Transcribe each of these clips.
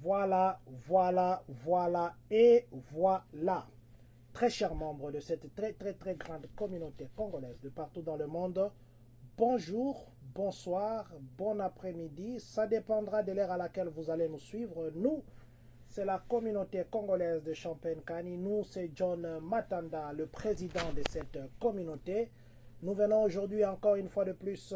Voilà, voilà, voilà et voilà. Très chers membres de cette très grande communauté congolaise de partout dans le monde, bonjour, bonsoir, bon après-midi. Ça dépendra de l'heure à laquelle vous allez nous suivre. Nous, c'est la communauté congolaise de Champagne-Kani. Nous, c'est John Matanda, le président de cette communauté. Nous venons aujourd'hui encore une fois de plus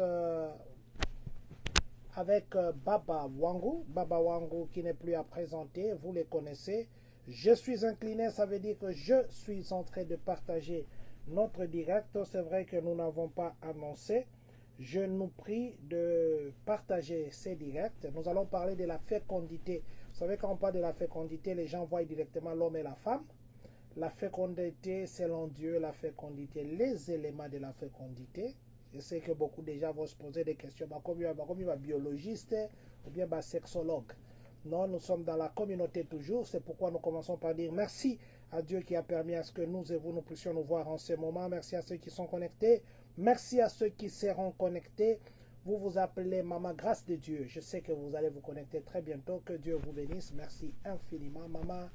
avec Baba Wangu. Baba Wangu qui n'est plus à présenter, vous les connaissez. Je suis incliné, ça veut dire que je suis en train de partager notre direct. C'est vrai que nous n'avons pas annoncé. Je nous prie de partager ces directs. Nous allons parler de la fécondité. Vous savez, quand on parle de la fécondité, les gens voient directement l'homme et la femme. La fécondité, selon Dieu, la fécondité, les éléments de la fécondité. Je sais que beaucoup déjà vont se poser des questions, comme il y a biologiste ou bien sexologue. Non, nous sommes dans la communauté toujours. C'est pourquoi nous commençons par dire merci à Dieu qui a permis à ce que nous et vous nous puissions nous voir en ce moment. Merci à ceux qui sont connectés. Merci à ceux qui seront connectés. Vous vous appelez Maman Grâce de Dieu. Je sais que vous allez vous connecter très bientôt. Que Dieu vous bénisse. Merci infiniment. Maman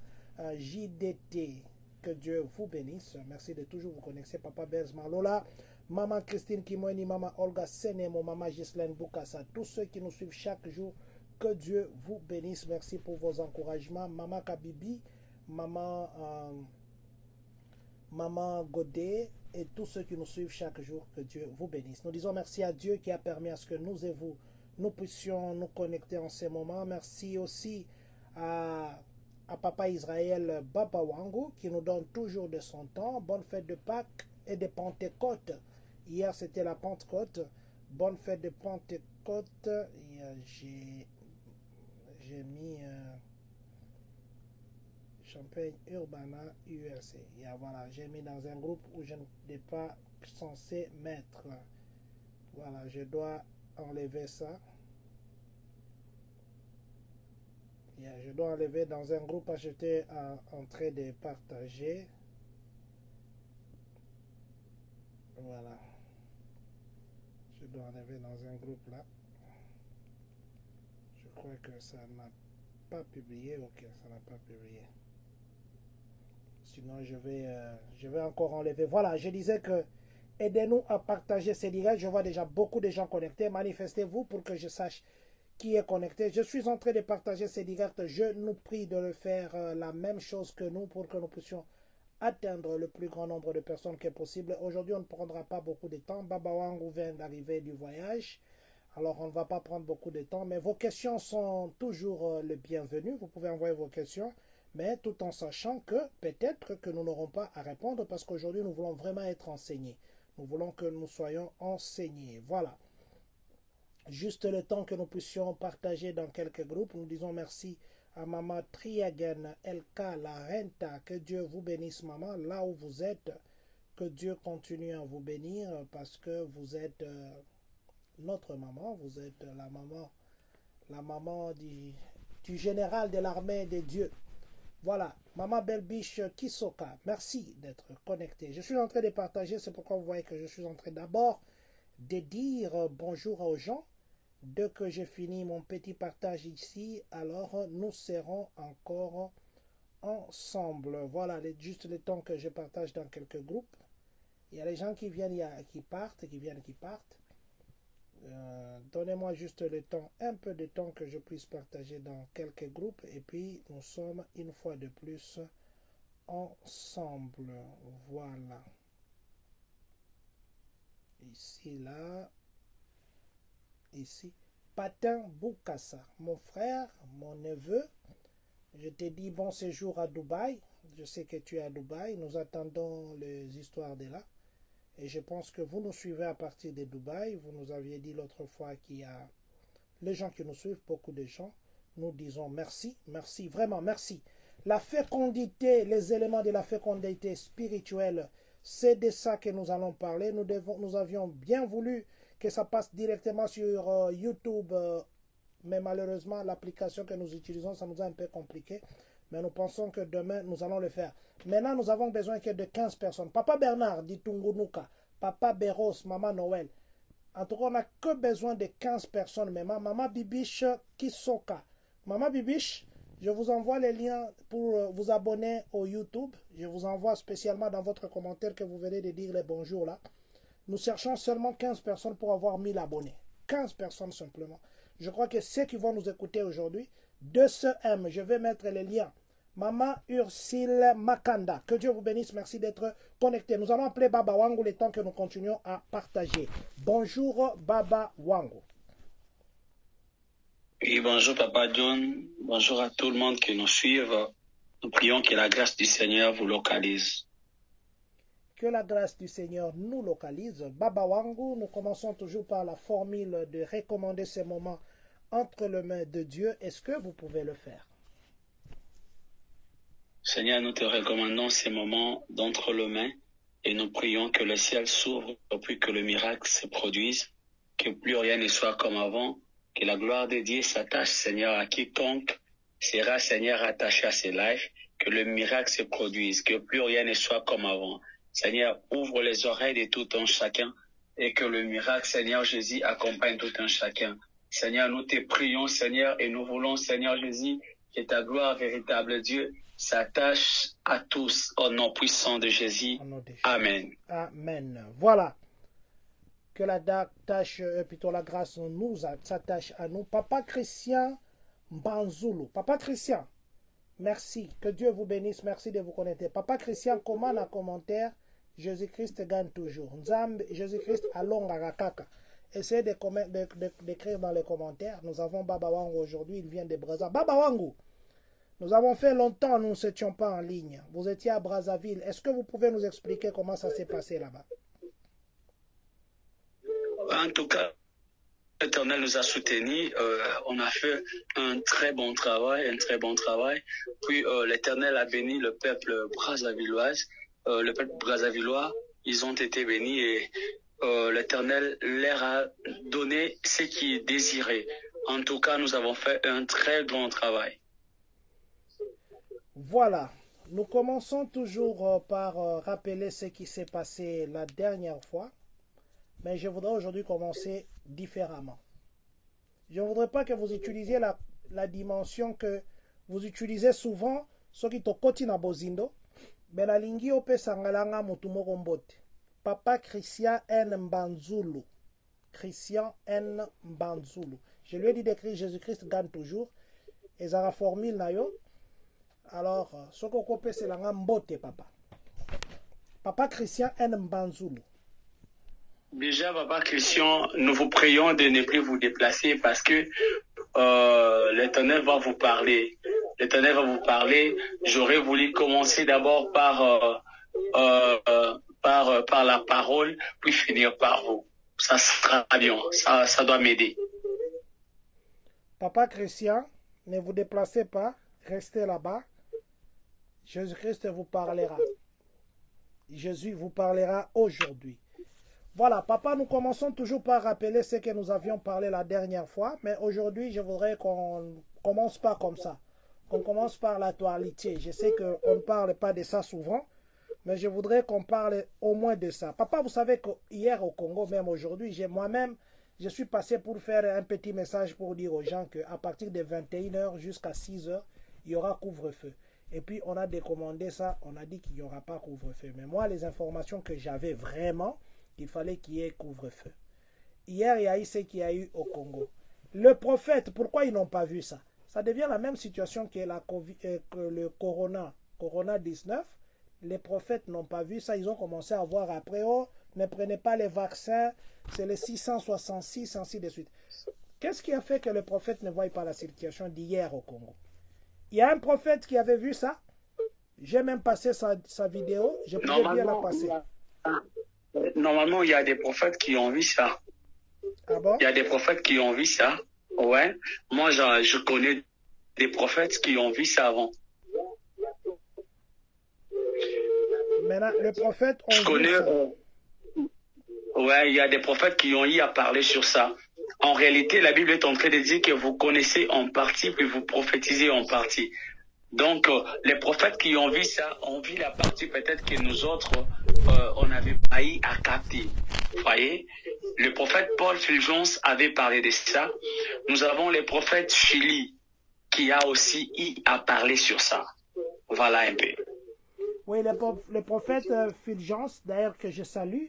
JDT. Que Dieu vous bénisse. Merci de toujours vous connecter. Papa Bez Malola. Maman Christine Kimoeni, Maman Olga Senemo, Maman Ghislaine Boukassa, tous ceux qui nous suivent chaque jour, que Dieu vous bénisse. Merci pour vos encouragements. Maman Kabibi, Maman Godet et tous ceux qui nous suivent chaque jour, que Dieu vous bénisse. Nous disons merci à Dieu qui a permis à ce que nous et vous, nous puissions nous connecter en ces moments. Merci aussi à Papa Israël Baba Wangu qui nous donne toujours de son temps. Bonne fête de Pâques et de Pentecôte. Hier, c'était la Pentecôte. Bonne fête de Pentecôte. J'ai mis Champagne Urbana URC. Voilà, j'ai mis dans un groupe où je n'étais pas censé mettre. Voilà, je dois enlever ça. Je dois enlever dans un groupe que j'étais en train de partager. Voilà. Je dois enlever dans un groupe là. Je crois que ça n'a pas publié. Ok, ça n'a pas publié. Sinon, je vais encore enlever. Voilà, je disais que aidez-nous à partager ces directs. Je vois déjà beaucoup de gens connectés. Manifestez-vous pour que je sache qui est connecté. Je suis en train de partager ces directs. Je nous prie de le faire la même chose que nous pour que nous puissions atteindre le plus grand nombre de personnes que possible. Aujourd'hui, on ne prendra pas beaucoup de temps. Baba Wangu vient d'arriver du voyage. Alors, on ne va pas prendre beaucoup de temps. Mais vos questions sont toujours les bienvenues. Vous pouvez envoyer vos questions. Mais tout en sachant que peut-être que nous n'aurons pas à répondre parce qu'aujourd'hui, nous voulons vraiment être enseignés. Nous voulons que nous soyons enseignés. Voilà. Juste le temps que nous puissions partager dans quelques groupes. Nous disons merci à Maman Triagen, Elka, la Renta. Que Dieu vous bénisse, Maman, là où vous êtes. Que Dieu continue à vous bénir parce que vous êtes notre maman. Vous êtes la maman du général de l'armée de Dieu. Voilà, Maman Belbiche Kisoka, merci d'être connecté. Je suis en train de partager, c'est pourquoi vous voyez que je suis en train d'abord de dire bonjour aux gens. Dès que j'ai fini mon petit partage ici, alors nous serons encore ensemble. Voilà, juste le temps que je partage dans quelques groupes. Il y a les gens qui viennent, qui partent, qui viennent, qui partent. Donnez-moi juste le temps, un peu de temps que je puisse partager dans quelques groupes et puis nous sommes une fois de plus ensemble. Voilà. Ici, là. Ici. Patin Boukassa, mon frère, mon neveu. Je te dis bon séjour à Dubaï. Je sais que tu es à Dubaï. Nous attendons les histoires de là. Et je pense que vous nous suivez à partir de Dubaï. Vous nous aviez dit l'autre fois qu'il y a les gens qui nous suivent, beaucoup de gens. Nous disons merci, merci, vraiment merci. La fécondité, les éléments de la fécondité spirituelle, c'est de ça que nous allons parler. Nous avions bien voulu que ça passe directement sur YouTube, mais malheureusement, l'application que nous utilisons, ça nous a un peu compliqué. Mais nous pensons que demain, nous allons le faire. Maintenant, nous avons besoin que de 15 personnes. Papa Bernard dit Tungunuka, Papa Béros, Maman Noël. En tout cas, on n'a que besoin de 15 personnes. Mais Maman Bibiche Kisoka. Maman Bibiche, Je vous envoie les liens pour vous abonner au YouTube. Je vous envoie spécialement dans votre commentaire que vous venez de dire les bonjours là. Nous cherchons seulement 15 personnes pour avoir 1000 abonnés. 15 personnes simplement. Je crois que ceux qui vont nous écouter aujourd'hui, de ce M, je vais mettre les liens. Maman Ursule Makanda, que Dieu vous bénisse, merci d'être connecté. Nous allons appeler Baba Wangu le temps que nous continuons à partager. Bonjour Baba Wangu. Oui, bonjour Papa John, bonjour à tout le monde qui nous suit. Nous prions que la grâce du Seigneur vous localise. Que la grâce du Seigneur nous localise. Baba Wangu, nous commençons toujours par la formule de recommander ces moments entre les mains de Dieu. Est-ce que vous pouvez le faire? Seigneur, nous te recommandons ces moments d'entre les mains et nous prions que le ciel s'ouvre puis que le miracle se produise, que plus rien ne soit comme avant, que la gloire de Dieu s'attache, Seigneur, à quiconque sera, Seigneur, attaché à ces lives, que le miracle se produise, que plus rien ne soit comme avant. Seigneur, ouvre les oreilles de tout un chacun et que le miracle, Seigneur Jésus, accompagne tout un chacun. Seigneur, nous te prions, Seigneur, et nous voulons, Seigneur Jésus, que ta gloire, véritable Dieu, s'attache à tous au nom puissant de Jésus. Amen. Amen. Voilà. Que la grâce nous s'attache à nous. Papa Christian Mbanzulu. Papa Christian, merci. Que Dieu vous bénisse. Merci de vous connecter. Papa Christian, comment un commentaire? Jésus-Christ gagne toujours. Nzambe, Jésus-Christ alonga rakaka. Essayez d'écrire dans les commentaires. Nous avons Baba Wangu aujourd'hui. Il vient de Brazzaville. Baba Wangu, nous avons fait longtemps, nous ne étions pas en ligne. Vous étiez à Brazzaville. Est-ce que vous pouvez nous expliquer comment ça s'est passé là-bas? En tout cas, l'Éternel nous a soutenus. On a fait un très bon travail. Puis l'Éternel a béni le peuple brazzavillois. Ils ont été bénis et l'Éternel leur a donné ce qu'ils désiraient. En tout cas, nous avons fait un très grand travail. Voilà. Nous commençons toujours par rappeler ce qui s'est passé la dernière fois. Mais je voudrais aujourd'hui commencer différemment. Je ne voudrais pas que vous utilisiez la dimension que vous utilisez souvent, ce qui est côté na bozindo. Mais la lingi ope sangalanga mutumoko mbote. Papa Christian N. Mbanzulu. Christian N. Mbanzulu. Je lui ai dit d'écrire Jésus-Christ gagne toujours. Et ça a formule na yo. Alors, ce qu'on ope c'est la mbote papa. Papa Christian N. Mbanzulu. Déjà, Papa Christian, nous vous prions de ne plus vous déplacer parce que l'Éternel va vous parler. L'Éternel va vous parler. J'aurais voulu commencer d'abord par la parole, puis finir par vous. Ça sera bien. Ça doit m'aider. Papa Christian, ne vous déplacez pas. Restez là-bas. Jésus-Christ vous parlera. Jésus vous parlera aujourd'hui. Voilà, papa, nous commençons toujours par rappeler ce que nous avions parlé la dernière fois, mais aujourd'hui, je voudrais qu'on commence pas comme ça, qu'on commence par l'actualité. Je sais qu'on ne parle pas de ça souvent, mais je voudrais qu'on parle au moins de ça. Papa, vous savez qu'hier au Congo, même aujourd'hui, moi-même, je suis passé pour faire un petit message pour dire aux gens qu'à partir de 21h jusqu'à 6h, il y aura couvre-feu. Et puis, on a décommandé ça, on a dit qu'il n'y aura pas couvre-feu. Mais moi, les informations que j'avais vraiment, il fallait qu'il y ait couvre-feu. Hier, il y a eu ce qu'il y a eu au Congo. Le prophète, pourquoi ils n'ont pas vu ça? Ça devient la même situation que le Corona 19. Les prophètes n'ont pas vu ça. Ils ont commencé à voir après, oh, ne prenez pas les vaccins, c'est les 666, ainsi de suite. Qu'est-ce qui a fait que le prophète ne voit pas la situation d'hier au Congo? Il y a un prophète qui avait vu ça. J'ai même passé sa vidéo. Je pouvais bien la passer. Normalement, il y a des prophètes qui ont vu ça. Ah bon? Il y a des prophètes qui ont vu ça. Ouais. Moi, je connais des prophètes qui ont vu ça avant. Maintenant, le prophète ont vu ça. Ouais, il y a des prophètes qui ont eu à parler sur ça. En réalité, la Bible est en train de dire que vous connaissez en partie, puis vous prophétisez en partie. Donc, les prophètes qui ont vu ça, ont vu la partie peut-être que nous autres, on n'avait pas eu à capter. Vous voyez? Le prophète Paul Fulgence avait parlé de ça. Nous avons les prophètes Chili qui a aussi eu à parler sur ça. Voilà un peu. Oui, le prophète Fulgence, d'ailleurs que je salue.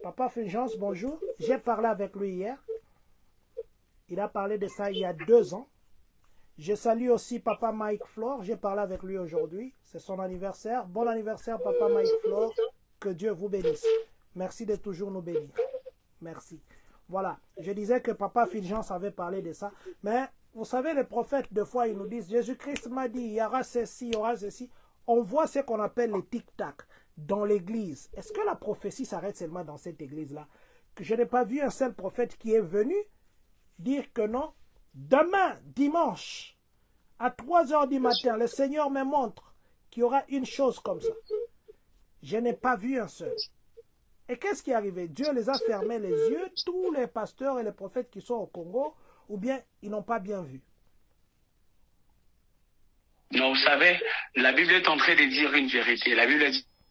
Papa Fulgence, bonjour. J'ai parlé avec lui hier. Il a parlé de ça il y a 2 ans. Je salue aussi Papa Mike Flore. J'ai parlé avec lui aujourd'hui. C'est son anniversaire. Bon anniversaire, Papa Mike Flore. Que Dieu vous bénisse. Merci de toujours nous bénir. Merci. Voilà. Je disais que Papa Fulgence avait parlé de ça. Mais vous savez, les prophètes, des fois, ils nous disent, Jésus-Christ m'a dit, il y aura ceci, il y aura ceci. On voit ce qu'on appelle les tic-tac dans l'église. Est-ce que la prophétie s'arrête seulement dans cette église-là? Que je n'ai pas vu un seul prophète qui est venu dire que non. Demain, dimanche, à 3 heures du matin, le Seigneur me montre qu'il y aura une chose comme ça. Je n'ai pas vu un seul. Et qu'est-ce qui est arrivé? Dieu les a fermés les yeux, tous les pasteurs et les prophètes qui sont au Congo, ou bien ils n'ont pas bien vu. Non, vous savez, la Bible est en train de dire une vérité. La Bible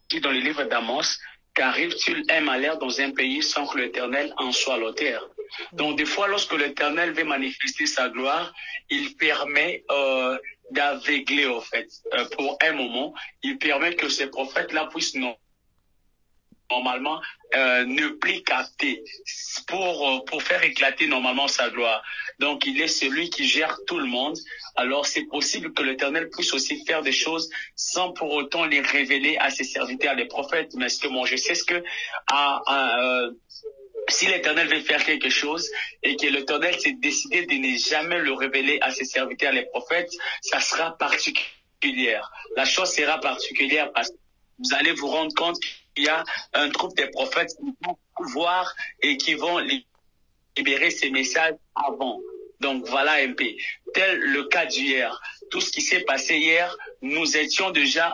dit dans le livre d'Amos qu'arrive-t-il un malheur dans un pays sans que l'Éternel en soit l'auteur. Donc, des fois, lorsque l'Éternel veut manifester sa gloire, il permet d'aveugler, en fait, pour un moment. Il permet que ces prophètes-là puissent normalement ne plus capter pour faire éclater normalement sa gloire. Donc, il est celui qui gère tout le monde. Alors, c'est possible que l'Éternel puisse aussi faire des choses sans pour autant les révéler à ses serviteurs, les prophètes. Mais ce que moi, je sais, c'est que si l'Éternel veut faire quelque chose et que l'Éternel s'est décidé de ne jamais le révéler à ses serviteurs, les prophètes, ça sera particulière. La chose sera particulière parce que vous allez vous rendre compte qu'il y a un groupe de prophètes qui vont voir et qui vont libérer ces messages avant. Donc voilà un peu. Tel le cas d'hier. Tout ce qui s'est passé hier, nous étions déjà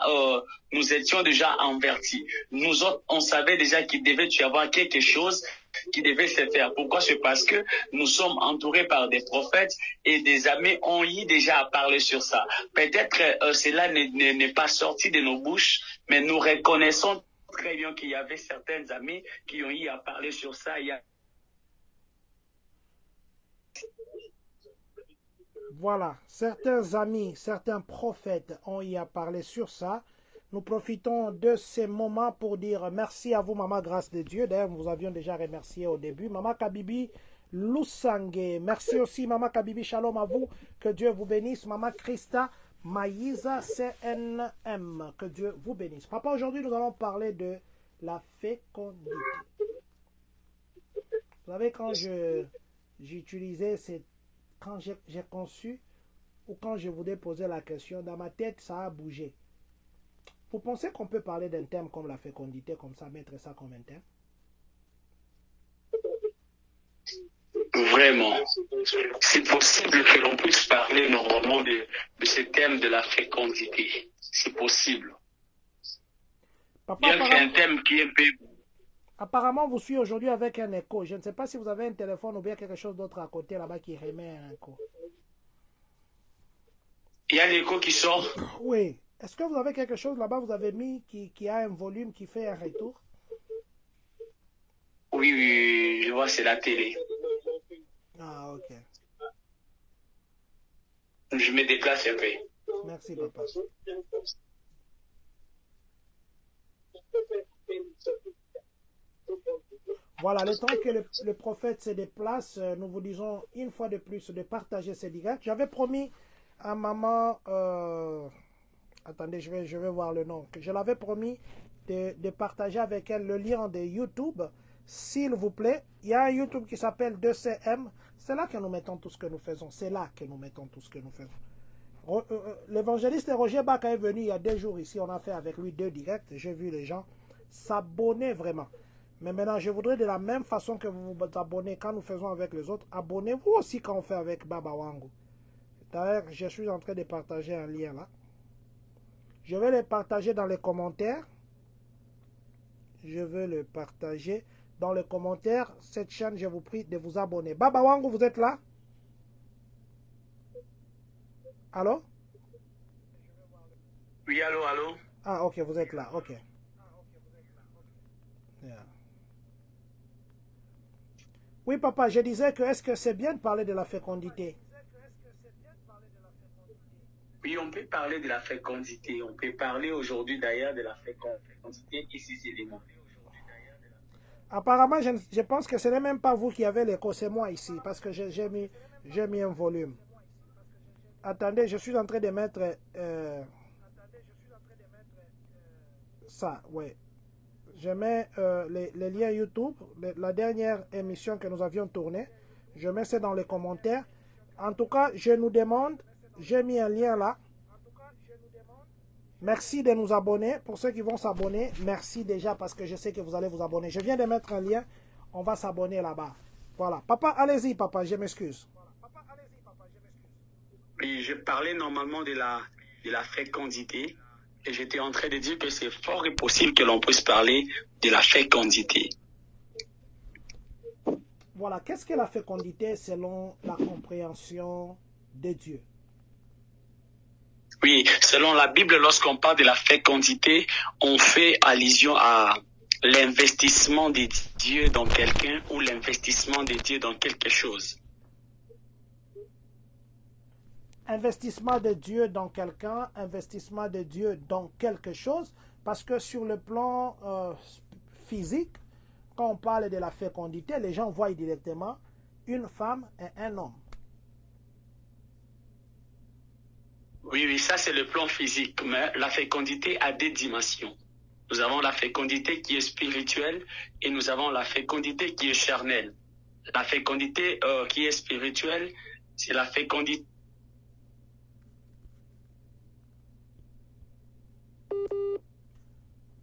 avertis. Nous autres, on savait déjà qu'il devait y avoir quelque chose qui devait se faire. Pourquoi? C'est parce que nous sommes entourés par des prophètes et des amis ont eu déjà à parler sur ça. Peut-être cela n'est pas sorti de nos bouches, mais nous reconnaissons très bien qu'il y avait certains amis qui ont eu à parler sur ça. Voilà, certains amis, certains prophètes ont y à parler sur ça. Nous profitons de ces moments pour dire merci à vous, Maman Grâce de Dieu. D'ailleurs, nous vous avions déjà remercié au début. Maman Kabibi Lusangé, merci aussi, Maman Kabibi, shalom à vous. Que Dieu vous bénisse. Maman Christa Maïsa CNM, que Dieu vous bénisse. Papa, aujourd'hui, nous allons parler de la fécondité. Vous savez, quand j'utilisais cette quand j'ai conçu ou quand je voulais poser la question, dans ma tête, ça a bougé. Vous pensez qu'on peut parler d'un terme comme la fécondité, comme ça, mettre ça comme un terme? Vraiment. C'est possible que l'on puisse parler normalement de ce thème de la fécondité. C'est possible. Papa, bien qu'il y ait un thème qui est un peu... Apparemment, vous suivez aujourd'hui avec un écho. Je ne sais pas si vous avez un téléphone ou bien quelque chose d'autre à côté là-bas qui remet un écho. Il y a l'écho qui sort? Oui. Est-ce que vous avez quelque chose là-bas, vous avez mis qui a un volume qui fait un retour? Oui, je vois, c'est la télé. Ah, ok. Je me déplace un peu. Merci, papa. Voilà, le temps que le prophète se déplace, nous vous disons une fois de plus de partager ces directs. J'avais promis à maman, attendez, je vais voir le nom, que je l'avais promis de partager avec elle le lien de YouTube, s'il vous plaît. Il y a un YouTube qui s'appelle 2CM, c'est là que nous mettons tout ce que nous faisons, c'est là que nous mettons tout ce que nous faisons. L'évangéliste Roger Baka est venu il y a 2 jours ici, on a fait avec lui 2 directs, j'ai vu les gens s'abonner vraiment. Mais maintenant, je voudrais de la même façon que vous vous abonnez quand nous faisons avec les autres, abonnez-vous aussi quand on fait avec Baba Wangu. D'ailleurs, je suis en train de partager un lien là. Je vais le partager dans les commentaires. Je vais le partager dans les commentaires. Cette chaîne, je vous prie de vous abonner. Baba Wangu, vous êtes là? Allô? Oui, allô? Ah, ok, vous êtes là, ok. Yeah. Oui, papa, je disais que est-ce que c'est bien de parler de la fécondité? Oui, on peut parler de la fécondité. On peut parler aujourd'hui d'ailleurs de la fécondité et ses éléments. Apparemment, je pense que ce n'est même pas vous qui avez l'écho, c'est moi ici, parce que j'ai mis un volume. Attendez, je suis en train de mettre ça, ouais. Je mets les liens YouTube, la dernière émission que nous avions tournée. Je mets ça dans les commentaires. En tout cas, je nous demande, j'ai mis un lien là. Merci de nous abonner. Pour ceux qui vont s'abonner, merci déjà parce que je sais que vous allez vous abonner. Je viens de mettre un lien. On va s'abonner là-bas. Voilà. Papa, allez-y, papa. Je m'excuse. Oui, je parlais normalement de la fécondité. Et j'étais en train de dire que c'est fort et possible que l'on puisse parler de la fécondité. Voilà. Qu'est-ce que la fécondité selon la compréhension de Dieu? Oui, selon la Bible, lorsqu'on parle de la fécondité, on fait allusion à l'investissement de Dieu dans quelqu'un ou l'investissement de Dieu dans quelque chose. Investissement de Dieu dans quelqu'un, investissement de Dieu dans quelque chose, parce que sur le plan physique, quand on parle de la fécondité, les gens voient directement une femme et un homme. Oui, ça c'est le plan physique, mais la fécondité a des dimensions. Nous avons la fécondité qui est spirituelle et nous avons la fécondité qui est charnelle. La fécondité qui est spirituelle, c'est la fécondité.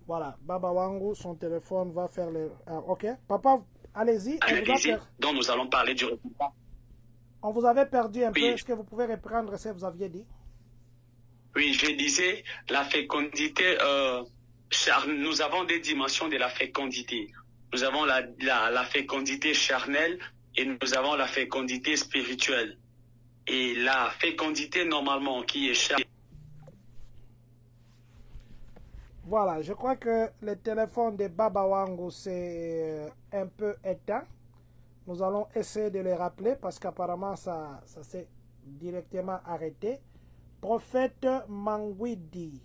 Voilà, Baba Wangu, son téléphone va faire le... Ah, ok, papa, allez-y. Dont nous allons parler du résultat. On vous avait perdu un peu. Est-ce que vous pouvez reprendre ce que vous aviez dit? Oui, je disais, la fécondité, nous avons des dimensions de la fécondité. Nous avons la fécondité charnelle et nous avons la fécondité spirituelle. Et la fécondité, normalement, qui est charnelle. Voilà, je crois que le téléphone de Baba Wangu c'est un peu éteint. Nous allons essayer de le rappeler parce qu'apparemment ça s'est directement arrêté. Prophète Manguidi,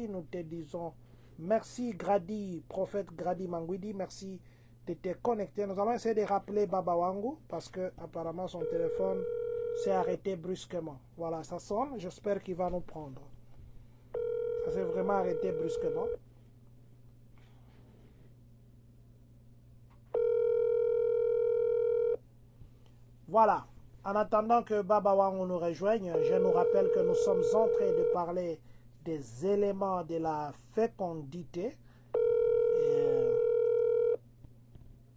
nous te disons merci Grady, prophète Grady Manguidi, merci de te connecter. Nous allons essayer de rappeler Baba Wangu parce que apparemment son téléphone s'est arrêté brusquement. Voilà, ça sonne, j'espère qu'il va nous prendre. Ça s'est vraiment arrêté brusquement. Voilà. En attendant que Baba Wangu nous rejoigne, je nous rappelle que nous sommes en train de parler des éléments de la fécondité.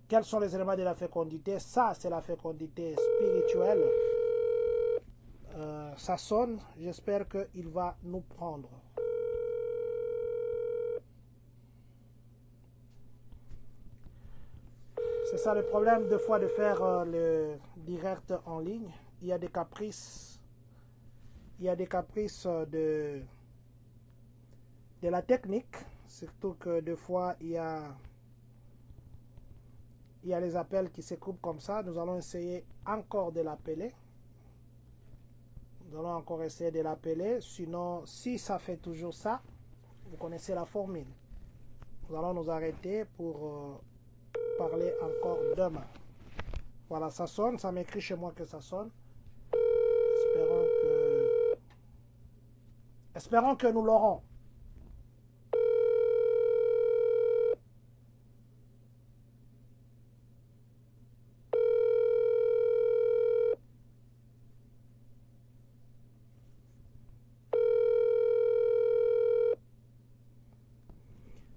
Quels sont les éléments de la fécondité? Ça, c'est la fécondité spirituelle. Ça sonne. J'espère qu'il va nous prendre. C'est ça le problème des fois de faire le direct en ligne. Il y a des caprices. Il y a des caprices de la technique. Surtout que des fois il y a les appels qui se coupent comme ça. Nous allons essayer encore de l'appeler. Nous allons encore essayer de l'appeler. Sinon, si ça fait toujours ça, vous connaissez la formule. Nous allons nous arrêter pour... parler encore demain. Voilà, ça sonne, ça m'écrit chez moi que ça sonne. Espérons que nous l'aurons.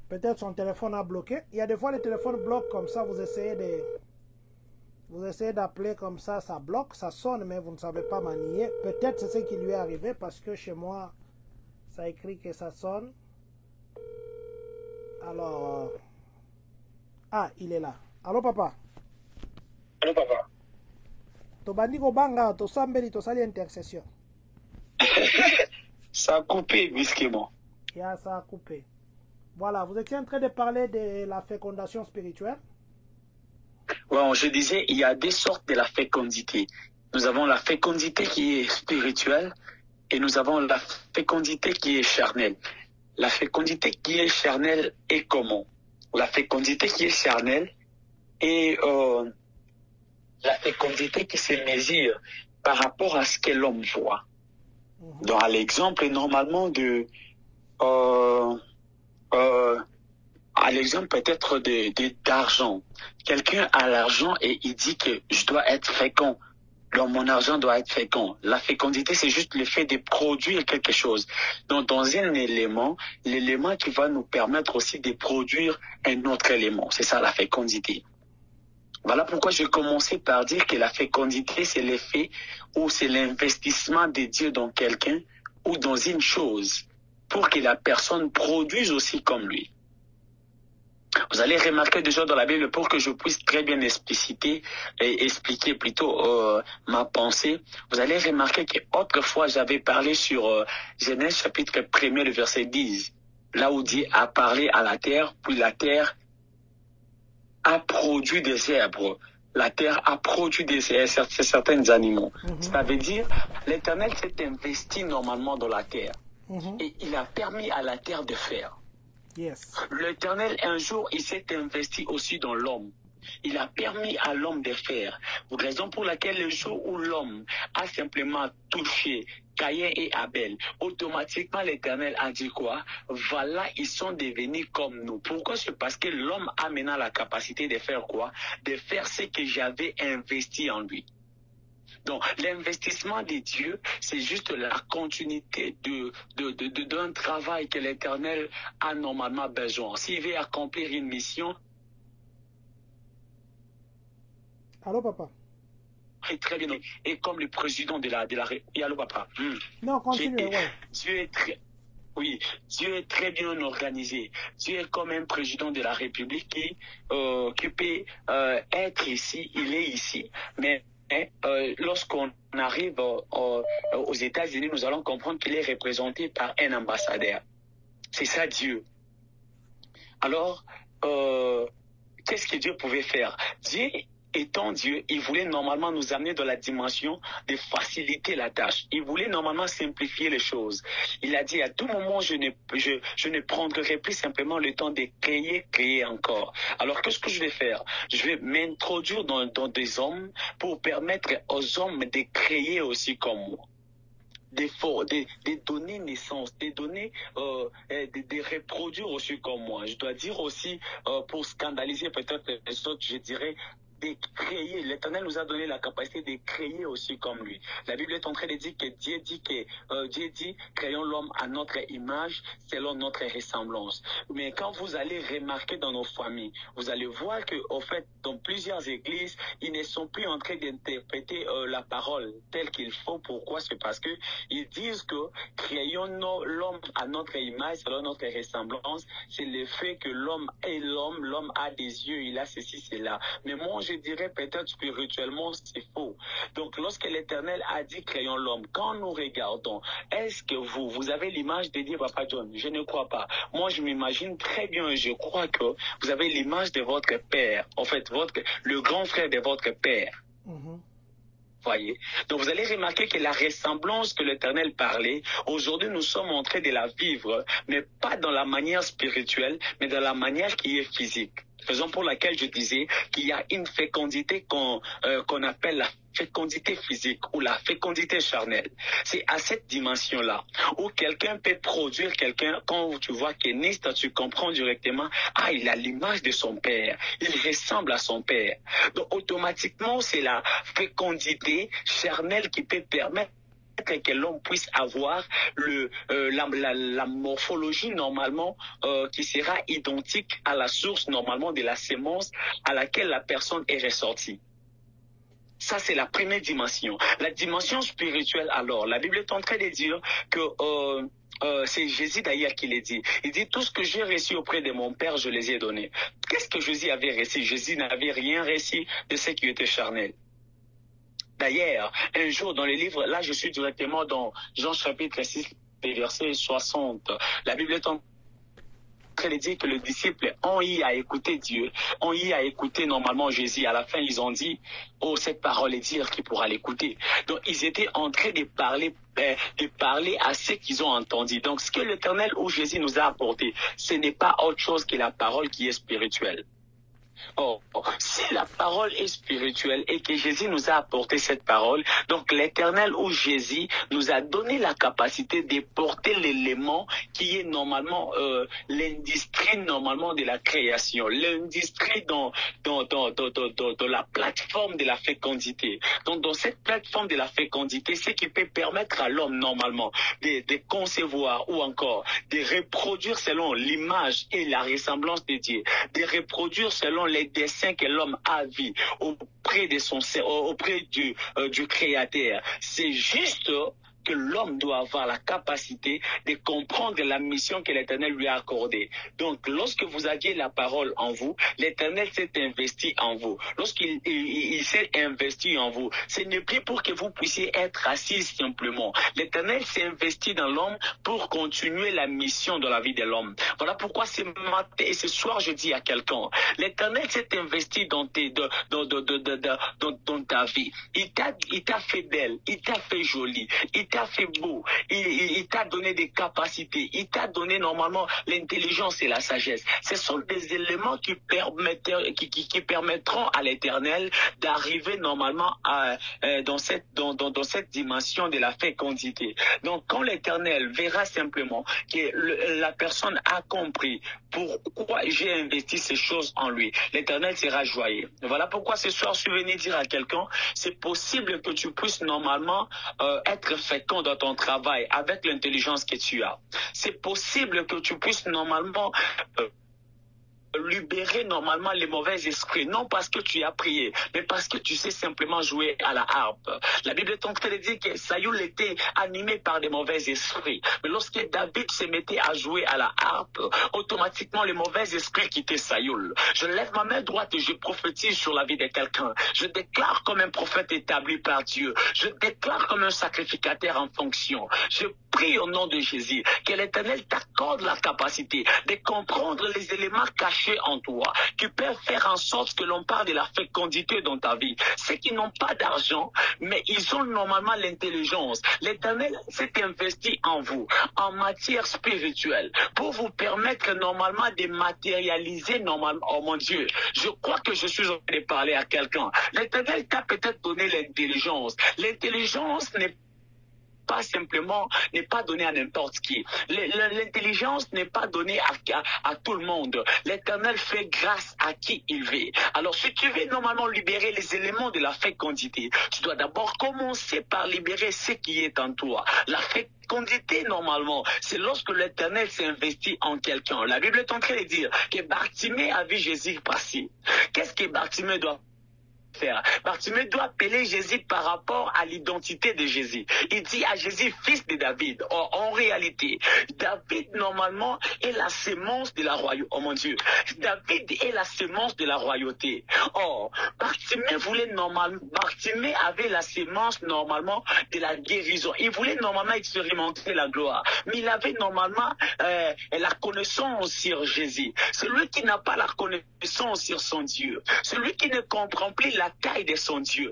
Peut-être son téléphone a bloqué. Il y a des fois les téléphones bloquent comme ça. Vous essayez d'appeler comme ça, ça bloque, ça sonne, mais vous ne savez pas manier. Peut-être c'est ce qui lui est arrivé parce que chez moi, ça écrit que ça sonne. Alors, ah, il est là. Allô, papa? Allô, papa? Tobandiko banga, to sambeli, to sali intercession. Ça a coupé brusquement. Yeah, ça a coupé. Voilà, vous étiez en train de parler de la fécondation spirituelle. Bon, je disais, il y a des sortes de la fécondité. Nous avons la fécondité qui est spirituelle et nous avons la fécondité qui est charnelle. La fécondité qui est charnelle est comment? La fécondité qui est charnelle est la fécondité qui se mesure par rapport à ce que l'homme voit. Dans l'exemple normalement à l'exemple peut-être d'argent. Quelqu'un a l'argent et il dit que je dois être fécond. Donc mon argent doit être fécond. La fécondité, c'est juste le fait de produire quelque chose. Donc dans un élément, l'élément qui va nous permettre aussi de produire un autre élément. C'est ça la fécondité. Voilà pourquoi j'ai commencé par dire que la fécondité, c'est l'effet ou c'est l'investissement de Dieu dans quelqu'un ou dans une chose pour que la personne produise aussi comme lui. Vous allez remarquer déjà dans la Bible, pour que je puisse très bien expliciter et expliquer plutôt ma pensée, vous allez remarquer qu'autrefois j'avais parlé sur Genèse chapitre 1er, le verset 10, là où Dieu a parlé à la terre, puis la terre a produit des herbes. La terre a produit certains animaux. Ça veut dire, l'Éternel s'est investi normalement dans la terre. Et il a permis à la terre de faire. Yes. L'Éternel, un jour, il s'est investi aussi dans l'homme. Il a permis à l'homme de faire. Raison pour laquelle le jour où l'homme a simplement touché Caïn et Abel, automatiquement l'Éternel a dit quoi? Voilà, ils sont devenus comme nous. Pourquoi? C'est parce que l'homme a maintenant la capacité de faire quoi? De faire ce que j'avais investi en lui. Donc, l'investissement de Dieu, c'est juste la continuité d'un travail que l'Éternel a normalement besoin. S'il veut accomplir une mission... Allô, papa? Très bien. Et comme le président de la et allô, papa? Non, continue, ouais. Dieu est très bien organisé. Dieu est comme un président de la République qui peut être ici, il est ici, mais lorsqu'on arrive aux États-Unis, nous allons comprendre qu'il est représenté par un ambassadeur. C'est ça Dieu. Alors, qu'est-ce que Dieu pouvait faire? Dieu, étant Dieu, il voulait normalement nous amener dans la dimension de faciliter la tâche. Il voulait normalement simplifier les choses. Il a dit à tout moment, je ne prendrai plus simplement le temps de créer encore. Alors, qu'est-ce que je vais faire? Je vais m'introduire dans des hommes pour permettre aux hommes de créer aussi comme moi. De donner naissance, de reproduire aussi comme moi. Je dois dire aussi, pour scandaliser peut-être les autres, je dirais, de créer. L'Éternel nous a donné la capacité de créer aussi comme lui. La Bible est en train de dire que Dieu dit, créons l'homme à notre image, selon notre ressemblance. Mais quand vous allez remarquer dans nos familles, vous allez voir que, au fait, dans plusieurs églises, ils ne sont plus en train d'interpréter la parole telle qu'il faut. Pourquoi? C'est parce que ils disent que créons l'homme à notre image, selon notre ressemblance. C'est le fait que l'homme est l'homme a des yeux, il a ceci, cela. Mais moi, je dirais peut-être spirituellement, c'est faux. Donc, lorsque l'Éternel a dit créons l'homme, quand nous regardons, est-ce que vous avez l'image de dire, Papa John? Je ne crois pas. Moi, je m'imagine très bien et je crois que vous avez l'image de votre père. En fait, le grand frère de votre père. Voyez. Donc vous allez remarquer que la ressemblance que l'Éternel parlait, aujourd'hui nous sommes en train de la vivre, mais pas dans la manière spirituelle, mais dans la manière qui est physique. Raison pour laquelle je disais qu'il y a une fécondité qu'on appelle la fécondité physique ou la fécondité charnelle. C'est à cette dimension-là où quelqu'un peut produire quelqu'un, quand tu vois Keniste, tu comprends directement, il a l'image de son père, il ressemble à son père. Donc automatiquement, c'est la fécondité charnelle qui peut permettre que l'homme puisse avoir la morphologie normalement qui sera identique à la source normalement de la sémence à laquelle la personne est ressortie. Ça, c'est la première dimension. La dimension spirituelle, alors, la Bible est en train de dire que c'est Jésus d'ailleurs qui l'a dit. Il dit, tout ce que j'ai reçu auprès de mon Père, je les ai donnés. Qu'est-ce que Jésus avait reçu? Jésus n'avait rien reçu de ce qui était charnel. D'ailleurs, un jour dans le livre, là je suis directement dans Jean chapitre 6, verset 60. La Bible est en train de dire que les disciples ont eu à écouter Dieu, ont eu à écouter normalement Jésus. À la fin, ils ont dit, oh, cette parole est dire qui pourra l'écouter. Donc, ils étaient en train de parler à ceux qu'ils ont entendu. Donc, ce que l'Éternel ou Jésus nous a apporté, ce n'est pas autre chose que la parole qui est spirituelle. Oh, si la parole est spirituelle et que Jésus nous a apporté cette parole, donc l'Éternel ou Jésus nous a donné la capacité de porter l'élément qui est normalement l'industrie normalement de la création, l'industrie dans la plateforme de la fécondité. Donc dans cette plateforme de la fécondité, ce qui peut permettre à l'homme normalement de concevoir ou encore de reproduire selon l'image et la ressemblance de Dieu, de reproduire selon les dessins que l'homme a vus auprès du Créateur. C'est juste que l'homme doit avoir la capacité de comprendre la mission que l'Éternel lui a accordée. Donc, lorsque vous aviez la parole en vous, l'Éternel s'est investi en vous. Lorsqu'il s'est investi en vous, ce n'est plus pour que vous puissiez être assis simplement. L'Éternel s'est investi dans l'homme pour continuer la mission dans la vie de l'homme. Voilà pourquoi ce matin et ce soir, je dis à quelqu'un, l'Éternel s'est investi dans ta vie. Il t'a fait belle, il t'a fait jolie, il t'a fait beau, il t'a donné des capacités, il t'a donné normalement l'intelligence et la sagesse. Ce sont des éléments qui permettront à l'Éternel d'arriver normalement dans cette dimension de la fécondité. Donc quand l'Éternel verra simplement que la personne a compris pourquoi j'ai investi ces choses en lui, l'Éternel sera joyeux. Voilà pourquoi ce soir je suis venu dire à quelqu'un, c'est possible que tu puisses normalement être fécond dans ton travail avec l'intelligence que tu as. C'est possible que tu puisses normalement libérer normalement les mauvais esprits, non parce que tu as prié, mais parce que tu sais simplement jouer à la harpe. La Bible est en train de dire que Saül était animé par des mauvais esprits. Mais lorsque David se mettait à jouer à la harpe, automatiquement les mauvais esprits quittaient Saül. Je lève ma main droite et je prophétise sur la vie de quelqu'un. Je déclare comme un prophète établi par Dieu. Je déclare comme un sacrificateur en fonction. Je prie au nom de Jésus que l'Éternel t'accorde la capacité de comprendre les éléments cachés en toi, qui peuvent faire en sorte que l'on parle de la fécondité dans ta vie. Ceux qui n'ont pas d'argent, mais ils ont normalement l'intelligence. L'Éternel s'est investi en vous, en matière spirituelle, pour vous permettre normalement de matérialiser normalement. Oh mon Dieu, je crois que je suis en train de parler à quelqu'un. L'Éternel t'a peut-être donné l'intelligence. L'intelligence n'est pas donné à n'importe qui. L'intelligence n'est pas donnée à tout le monde. L'Éternel fait grâce à qui il veut. Alors si tu veux normalement libérer les éléments de la fécondité, tu dois d'abord commencer par libérer ce qui est en toi. La fécondité normalement, c'est lorsque l'Éternel s'est investi en quelqu'un. La Bible est en train de dire que Bartimée a vu Jésus passer. Qu'est-ce que Bartimée doit faire? Bartimée doit appeler Jésus par rapport à l'identité de Jésus. Il dit à Jésus, fils de David. Or, en réalité, David, normalement, est la sémence de la royauté. Oh mon Dieu. David est la sémence de la royauté. Or, Bartimée avait la sémence, normalement, de la guérison. Il voulait, normalement, expérimenter la gloire. Mais il avait, normalement, la connaissance sur Jésus. Celui qui n'a pas la connaissance sur son Dieu. Celui qui ne comprend plus la taille de son Dieu.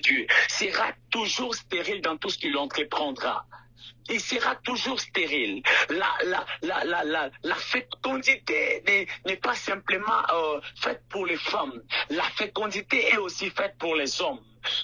Dieu sera toujours stérile dans tout ce qu'il entreprendra. Il sera toujours stérile. La fécondité n'est pas simplement faite pour les femmes. La fécondité est aussi faite pour les hommes.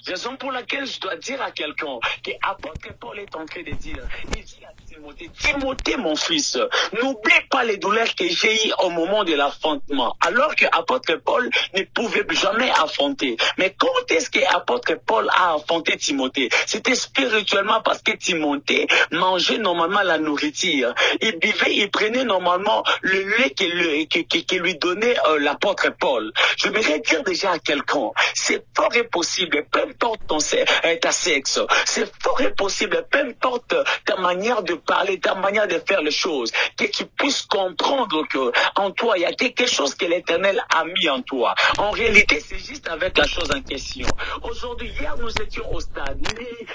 Raison pour laquelle je dois dire à quelqu'un que l'apôtre Paul est en train de dire, il dit à Timothée, Timothée mon fils, n'oublie pas les douleurs que j'ai eues au moment de l'affrontement, alors que l'apôtre Paul ne pouvait jamais affronter. Mais quand est-ce que l'apôtre Paul a affronté Timothée? C'était spirituellement parce que Timothée mangeait normalement la nourriture. Il buvait, il prenait normalement le lait que lui donnait l'apôtre Paul. Je voudrais dire déjà à quelqu'un, c'est fort et possible, peu importe ta sexe, c'est fort et possible, peu importe ta manière de parler, ta manière de faire les choses, que tu puisses comprendre que en toi, il y a quelque chose que l'Éternel a mis en toi. En réalité, c'est juste avec la chose en question. Aujourd'hui, hier, nous étions au stade.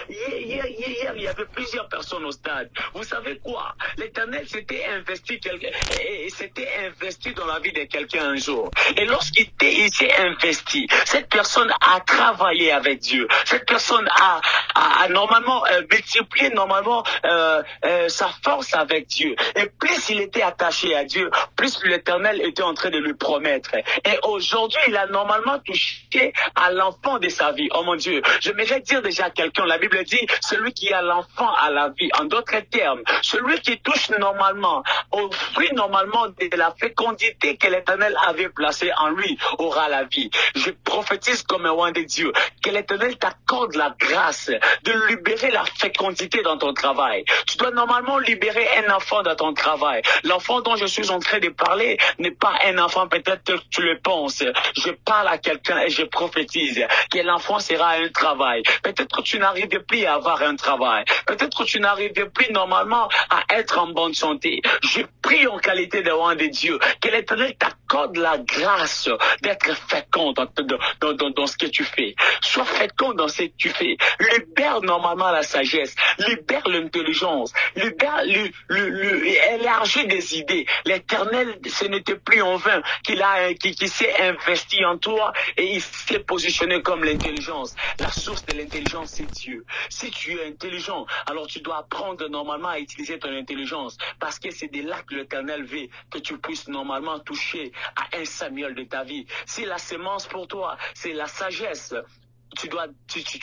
Hier, il y avait plusieurs personnes au stade. Vous savez quoi? L'Éternel s'était investi dans la vie de quelqu'un un jour. Et lorsqu'il s'est investi, cette personne a travaillé avec Dieu. Cette personne a normalement multiplié sa force avec Dieu. Et plus il était attaché à Dieu, plus l'Éternel était en train de lui promettre. Et aujourd'hui, il a normalement touché à l'enfant de sa vie. Oh mon Dieu, je m'aimerais dire déjà à quelqu'un, la Bible dit, celui qui a l'enfant a la vie. En d'autres termes, celui qui touche normalement au fruit normalement de la fécondité que l'Éternel avait placée en lui aura la vie. Je prophétise comme un roi de Dieu que l'Éternel t'accorde la grâce de libérer la fécondité dans ton travail. Tu dois normalement libérer un enfant dans ton travail. L'enfant dont je suis en train de parler n'est pas un enfant, peut-être que tu le penses. Je parle à quelqu'un et je prophétise que l'enfant sera un travail. Peut-être que tu n'arrives plus à avoir un travail. Peut-être que tu n'arrives plus normalement à être en bonne santé. Je prie en qualité de roi de Dieu que l'Éternel t'accorde la grâce d'être fécond dans ce que tu fais. Sois fécond dans ce que tu fais. Libère normalement la sagesse. Libère l'intelligence. Libère, élargis des idées. L'Éternel, ce n'était plus en vain qu'il s'est investi en toi et il s'est positionné comme l'intelligence. La source de l'intelligence, c'est Dieu. Si tu es intelligent, alors tu dois apprendre normalement à utiliser ton intelligence parce que c'est de là que l'Éternel veut que tu puisses normalement toucher à un Samuel de ta vie. Si la sémence pour toi, c'est la sagesse, tu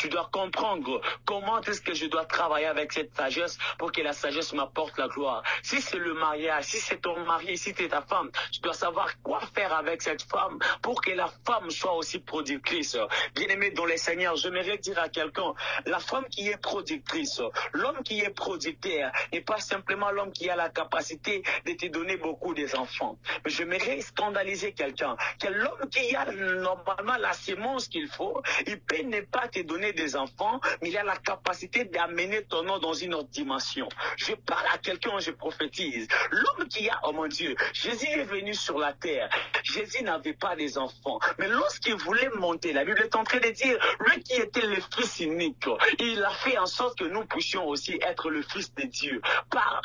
dois comprendre comment est-ce que je dois travailler avec cette sagesse pour que la sagesse m'apporte la gloire. Si c'est le mariage, si c'est ton mari, si c'est ta femme, tu dois savoir quoi faire avec cette femme pour que la femme soit aussi productrice. Bien-aimé dans les Seigneurs, j'aimerais dire à quelqu'un, la femme qui est productrice, l'homme qui est producteur n'est pas simplement l'homme qui a la capacité de te donner beaucoup des enfants. Mais j'aimerais scandaliser quelqu'un, que l'homme qui a normalement la sémence qu'il faut, il peut ne pas te donner des enfants, mais il a la capacité d'amener ton nom dans une autre dimension. Je parle à quelqu'un, je prophétise. L'homme qui a, oh mon Dieu, Jésus est venu sur la terre. Jésus n'avait pas des enfants. Mais lorsqu'il voulait monter, la Bible est en train de dire, lui qui était le fils unique, il a fait en sorte que nous puissions aussi être le fils de Dieu. Par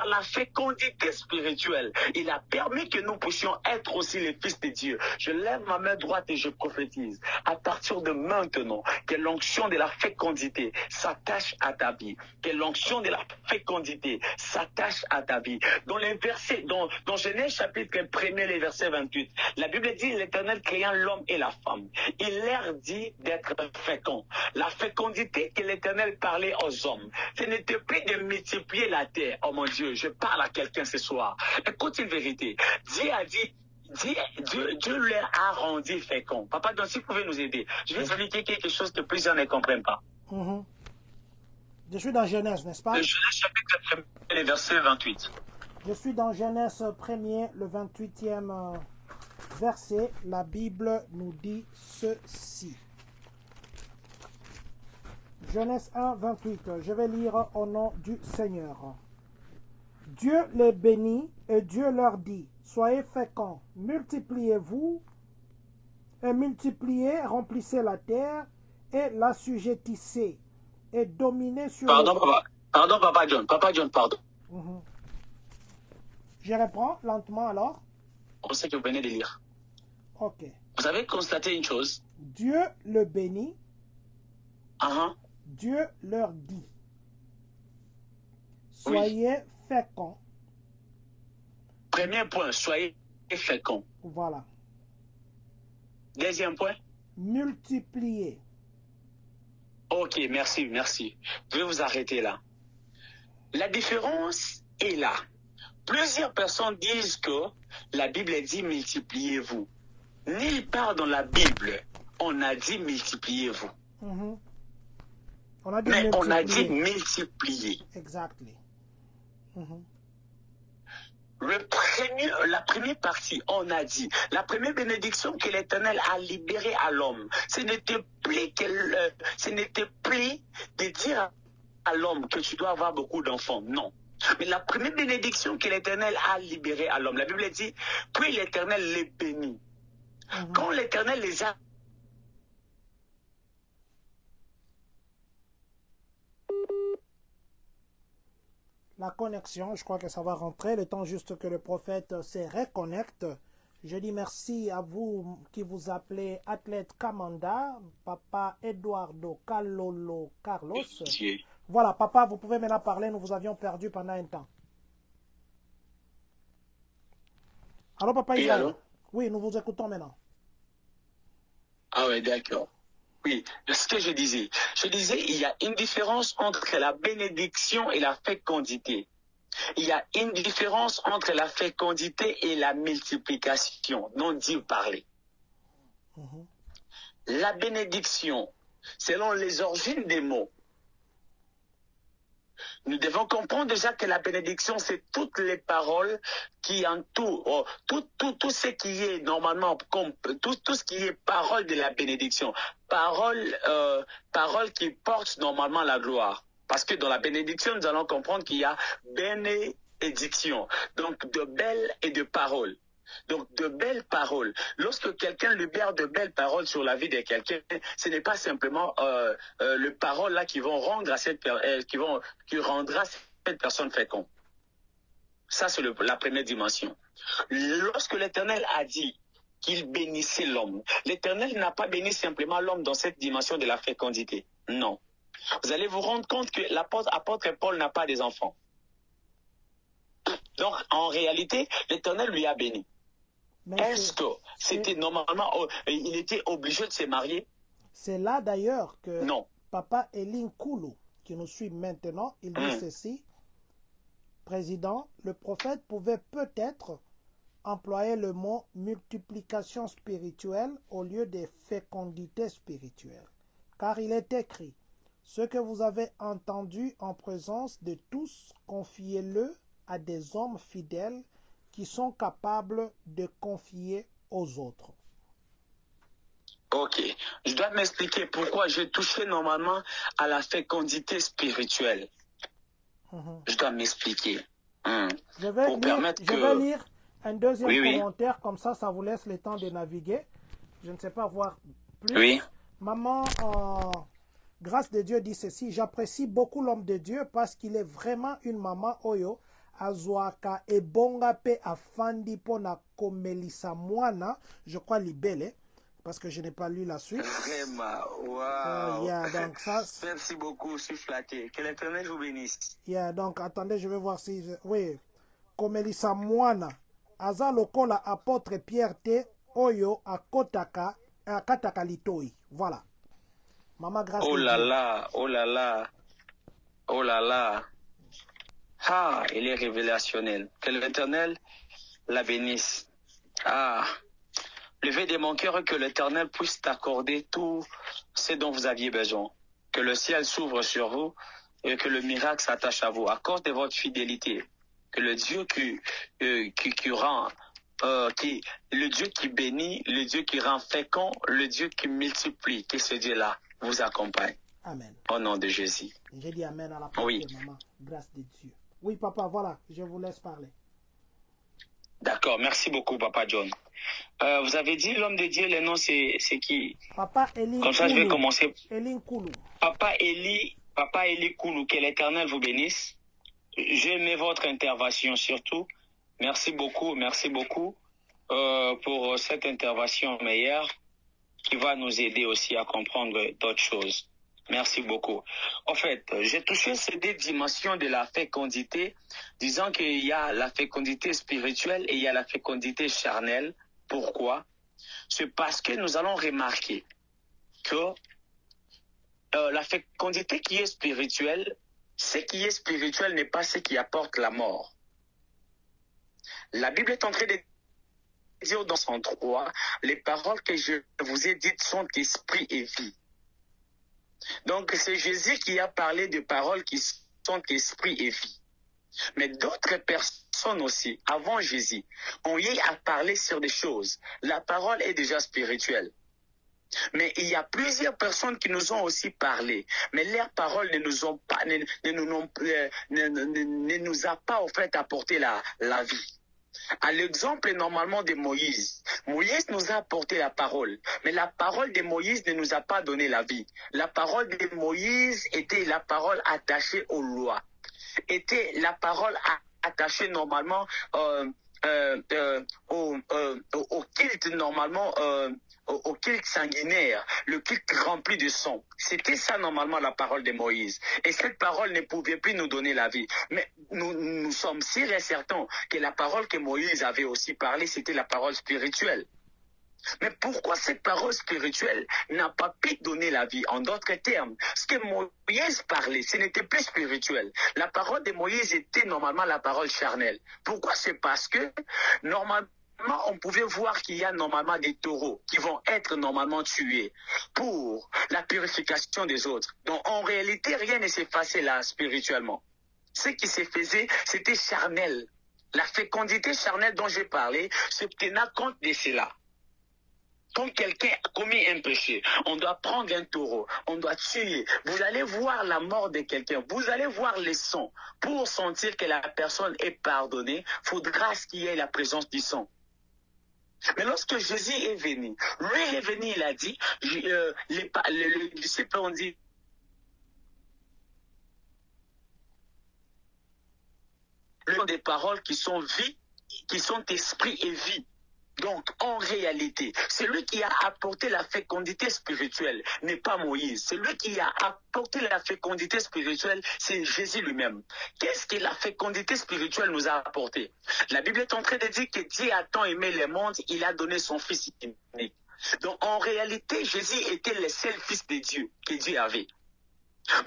la fécondité spirituelle, il a permis que nous puissions être aussi les fils de Dieu. Je lève ma main droite et je prophétise. À partir de maintenant, que l'onction de la fécondité s'attache à ta vie. Que l'onction de la fécondité s'attache à ta vie. Dans les versets, dans Genèse chapitre 1er, les versets 28, la Bible dit l'Éternel créant l'homme et la femme. Il leur dit d'être féconds. La fécondité que l'Éternel parlait aux hommes, ce n'était plus de multiplier la terre. Oh mon Dieu, je parle à quelqu'un ce soir. Écoute une vérité. Dieu a dit, Dieu leur a rendu fécond. Papa, donc si vous pouvez nous aider, je vais expliquer quelque chose que plusieurs ne comprennent pas. Je suis dans Genèse, n'est-ce pas? Le Genèse chapitre 1, les versets 28. Je suis dans Genèse 1er, le 28e verset. La Bible nous dit ceci. Genèse 1, 28. Je vais lire au nom du Seigneur. Dieu les bénit et Dieu leur dit, soyez féconds, multipliez-vous et multipliez, remplissez la terre et l'assujettissez et dominez sur... Pardon, Papa John, pardon. Je reprends lentement alors. On sait que vous venez de lire. Ok. Vous avez constaté une chose. Dieu le bénit. Dieu leur dit, soyez féconds. Premier point, soyez féconds. Voilà. Deuxième point. Multipliez. Ok, merci. Je vais vous arrêter là. La différence est là. Plusieurs personnes disent que la Bible dit multipliez-vous. Nulle part dans la Bible, on a dit multipliez-vous. On a dit multiplier. Exactly. La première partie, on a dit, la première bénédiction que l'Éternel a libérée à l'homme, ce n'était plus de dire à l'homme que tu dois avoir beaucoup d'enfants. Non. Mais la première bénédiction que l'Éternel a libérée à l'homme, la Bible dit, puis l'Éternel les bénit. Quand l'Éternel les a... La connexion, je crois que ça va rentrer. Le temps juste que le prophète se reconnecte. Je dis merci à vous qui vous appelez Athlète Kamanda, Papa Eduardo Calolo Carlos. Voilà, papa, vous pouvez maintenant parler. Nous vous avions perdu pendant un temps. Allô, papa Israël? Allô? Oui, nous vous écoutons maintenant. Ah oui, d'accord. Oui, ce que je disais, il y a une différence entre la bénédiction et la fécondité. Il y a une différence entre la fécondité et la multiplication, non Dieu parlait. La bénédiction, selon les origines des mots, nous devons comprendre déjà que la bénédiction, c'est toutes les paroles qui entourent, tout ce qui est normalement, tout ce qui est parole de la bénédiction, parole qui porte normalement la gloire. Parce que dans la bénédiction, nous allons comprendre qu'il y a bénédiction, donc de belles et de paroles. Donc, de belles paroles. Lorsque quelqu'un libère de belles paroles sur la vie de quelqu'un, ce n'est pas simplement les paroles là qui vont rendre à qui rendra cette personne féconde. Ça, c'est la première dimension. Lorsque l'Éternel a dit qu'il bénissait l'homme, l'Éternel n'a pas béni simplement l'homme dans cette dimension de la fécondité. Non. Vous allez vous rendre compte que l'apôtre Paul n'a pas des enfants. Donc, en réalité, l'Éternel lui a béni. Est-ce que c'était normalement, il était obligé de se marier? C'est là d'ailleurs que non. Papa Elin Koulou, qui nous suit maintenant, il dit ceci. Président, le prophète pouvait peut-être employer le mot multiplication spirituelle au lieu de fécondité spirituelle. Car il est écrit, ce que vous avez entendu en présence de tous, confiez-le à des hommes fidèles qui sont capables de confier aux autres. Ok, je dois m'expliquer pourquoi j'ai touché normalement à la fécondité spirituelle. Je dois m'expliquer. Je vais lire un deuxième commentaire, comme ça vous laisse le temps de naviguer. Je ne sais pas voir plus. Oui. Maman, grâce de Dieu, dit ceci, j'apprécie beaucoup l'homme de Dieu parce qu'il est vraiment une maman oyo. Azwaka ebonga pe afandi pona komelisa mwana, je crois libellé, parce que je n'ai pas lu la suite. Vraiment, wow. Donc ça, merci beaucoup, je suis flatté. Que l'Éternel vous bénisse. Donc attendez, je vais voir si... Oui, komelisa mwana, aza lokola apôtre Pierre te, oyo akotaka, akataka litoi. Voilà. Maman, grâce oh là là, oh là là, oh là là. Ah, il est révélationnel. Que l'Éternel la bénisse. Ah, levez de mon cœur que l'Éternel puisse t'accorder tout ce dont vous aviez besoin. Que le ciel s'ouvre sur vous et que le miracle s'attache à vous. Accordez votre fidélité. Que le Dieu qui rend, le Dieu qui bénit, le Dieu qui rend fécond, le Dieu qui multiplie, que ce Dieu-là vous accompagne. Amen. Au nom de Jésus. J'ai dit amen à la parole de maman. Grâce de Dieu. Oui, papa, voilà, je vous laisse parler. D'accord, merci beaucoup, papa John. Vous avez dit l'homme de Dieu, le nom c'est qui? Papa Eli. Comme ça, je vais commencer. Eli Koulou. Papa Eli Koulou, que l'Éternel vous bénisse. J'ai aimé votre intervention surtout. Merci beaucoup pour cette intervention meilleure qui va nous aider aussi à comprendre d'autres choses. Merci beaucoup. En fait, j'ai touché ces deux dimensions de la fécondité, disant qu'il y a la fécondité spirituelle et il y a la fécondité charnelle. Pourquoi? C'est parce que nous allons remarquer que la fécondité qui est spirituelle, ce qui est spirituel n'est pas ce qui apporte la mort. La Bible est en train de dire dans son droit, les paroles que je vous ai dites sont esprit et vie. Donc, c'est Jésus qui a parlé de paroles qui sont esprit et vie. Mais d'autres personnes aussi, avant Jésus, ont eu à parler sur des choses. La parole est déjà spirituelle. Mais il y a plusieurs personnes qui nous ont aussi parlé, mais leurs paroles ne nous a pas en fait apporté la vie. À l'exemple normalement de Moïse. Moïse nous a apporté la parole, mais la parole de Moïse ne nous a pas donné la vie. La parole de Moïse était la parole attachée aux lois, était la parole attachée normalement au culte normalement, au culte sanguinaire, le culte rempli de sang. C'était ça normalement la parole de Moïse. Et cette parole ne pouvait plus nous donner la vie. Mais nous sommes sûrs et certains que la parole que Moïse avait aussi parlé, c'était la parole spirituelle. Mais pourquoi cette parole spirituelle n'a pas pu donner la vie? En d'autres termes, ce que Moïse parlait, ce n'était plus spirituel. La parole de Moïse était normalement la parole charnelle. Pourquoi? C'est parce que normalement, on pouvait voir qu'il y a normalement des taureaux qui vont être normalement tués pour la purification des autres. Donc en réalité, rien ne s'est passé là spirituellement. Ce qui se faisait, c'était charnel. La fécondité charnelle dont j'ai parlé se tenait compte de cela. Quand quelqu'un a commis un péché, on doit prendre un taureau, on doit tuer. Vous allez voir la mort de quelqu'un, vous allez voir les sons. Pour sentir que la personne est pardonnée, il faudra qu'il y ait la présence du sang. Mais lorsque Jésus est venu, lui est venu, il a dit, les disciples ont dit, des paroles qui sont vie, qui sont esprit et vie. Donc, en réalité, celui qui a apporté la fécondité spirituelle n'est pas Moïse. Celui qui a apporté la fécondité spirituelle, c'est Jésus lui-même. Qu'est-ce que la fécondité spirituelle nous a apporté? La Bible est en train de dire que Dieu a tant aimé le monde, il a donné son Fils unique. Donc, en réalité, Jésus était le seul Fils de Dieu que Dieu avait.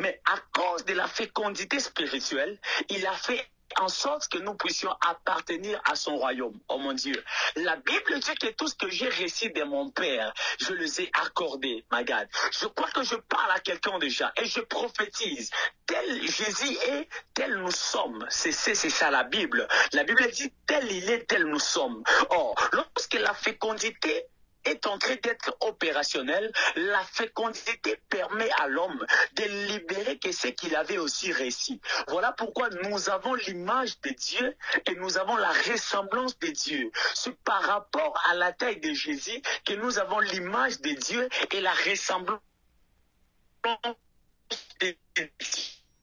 Mais à cause de la fécondité spirituelle, il a fait en sorte que nous puissions appartenir à son royaume. Oh mon Dieu. La Bible dit que tout ce que j'ai reçu de mon Père, je les ai accordés, my God. Je crois que je parle à quelqu'un déjà et je prophétise. Tel Jésus est, tel nous sommes. C'est ça la Bible. La Bible dit tel il est, tel nous sommes. Or, lorsque la fécondité est en train d'être opérationnel, la fécondité permet à l'homme de libérer que ce qu'il avait aussi réussi. Voilà pourquoi nous avons l'image de Dieu et nous avons la ressemblance de Dieu. C'est par rapport à la taille de Jésus que nous avons l'image de Dieu et la ressemblance de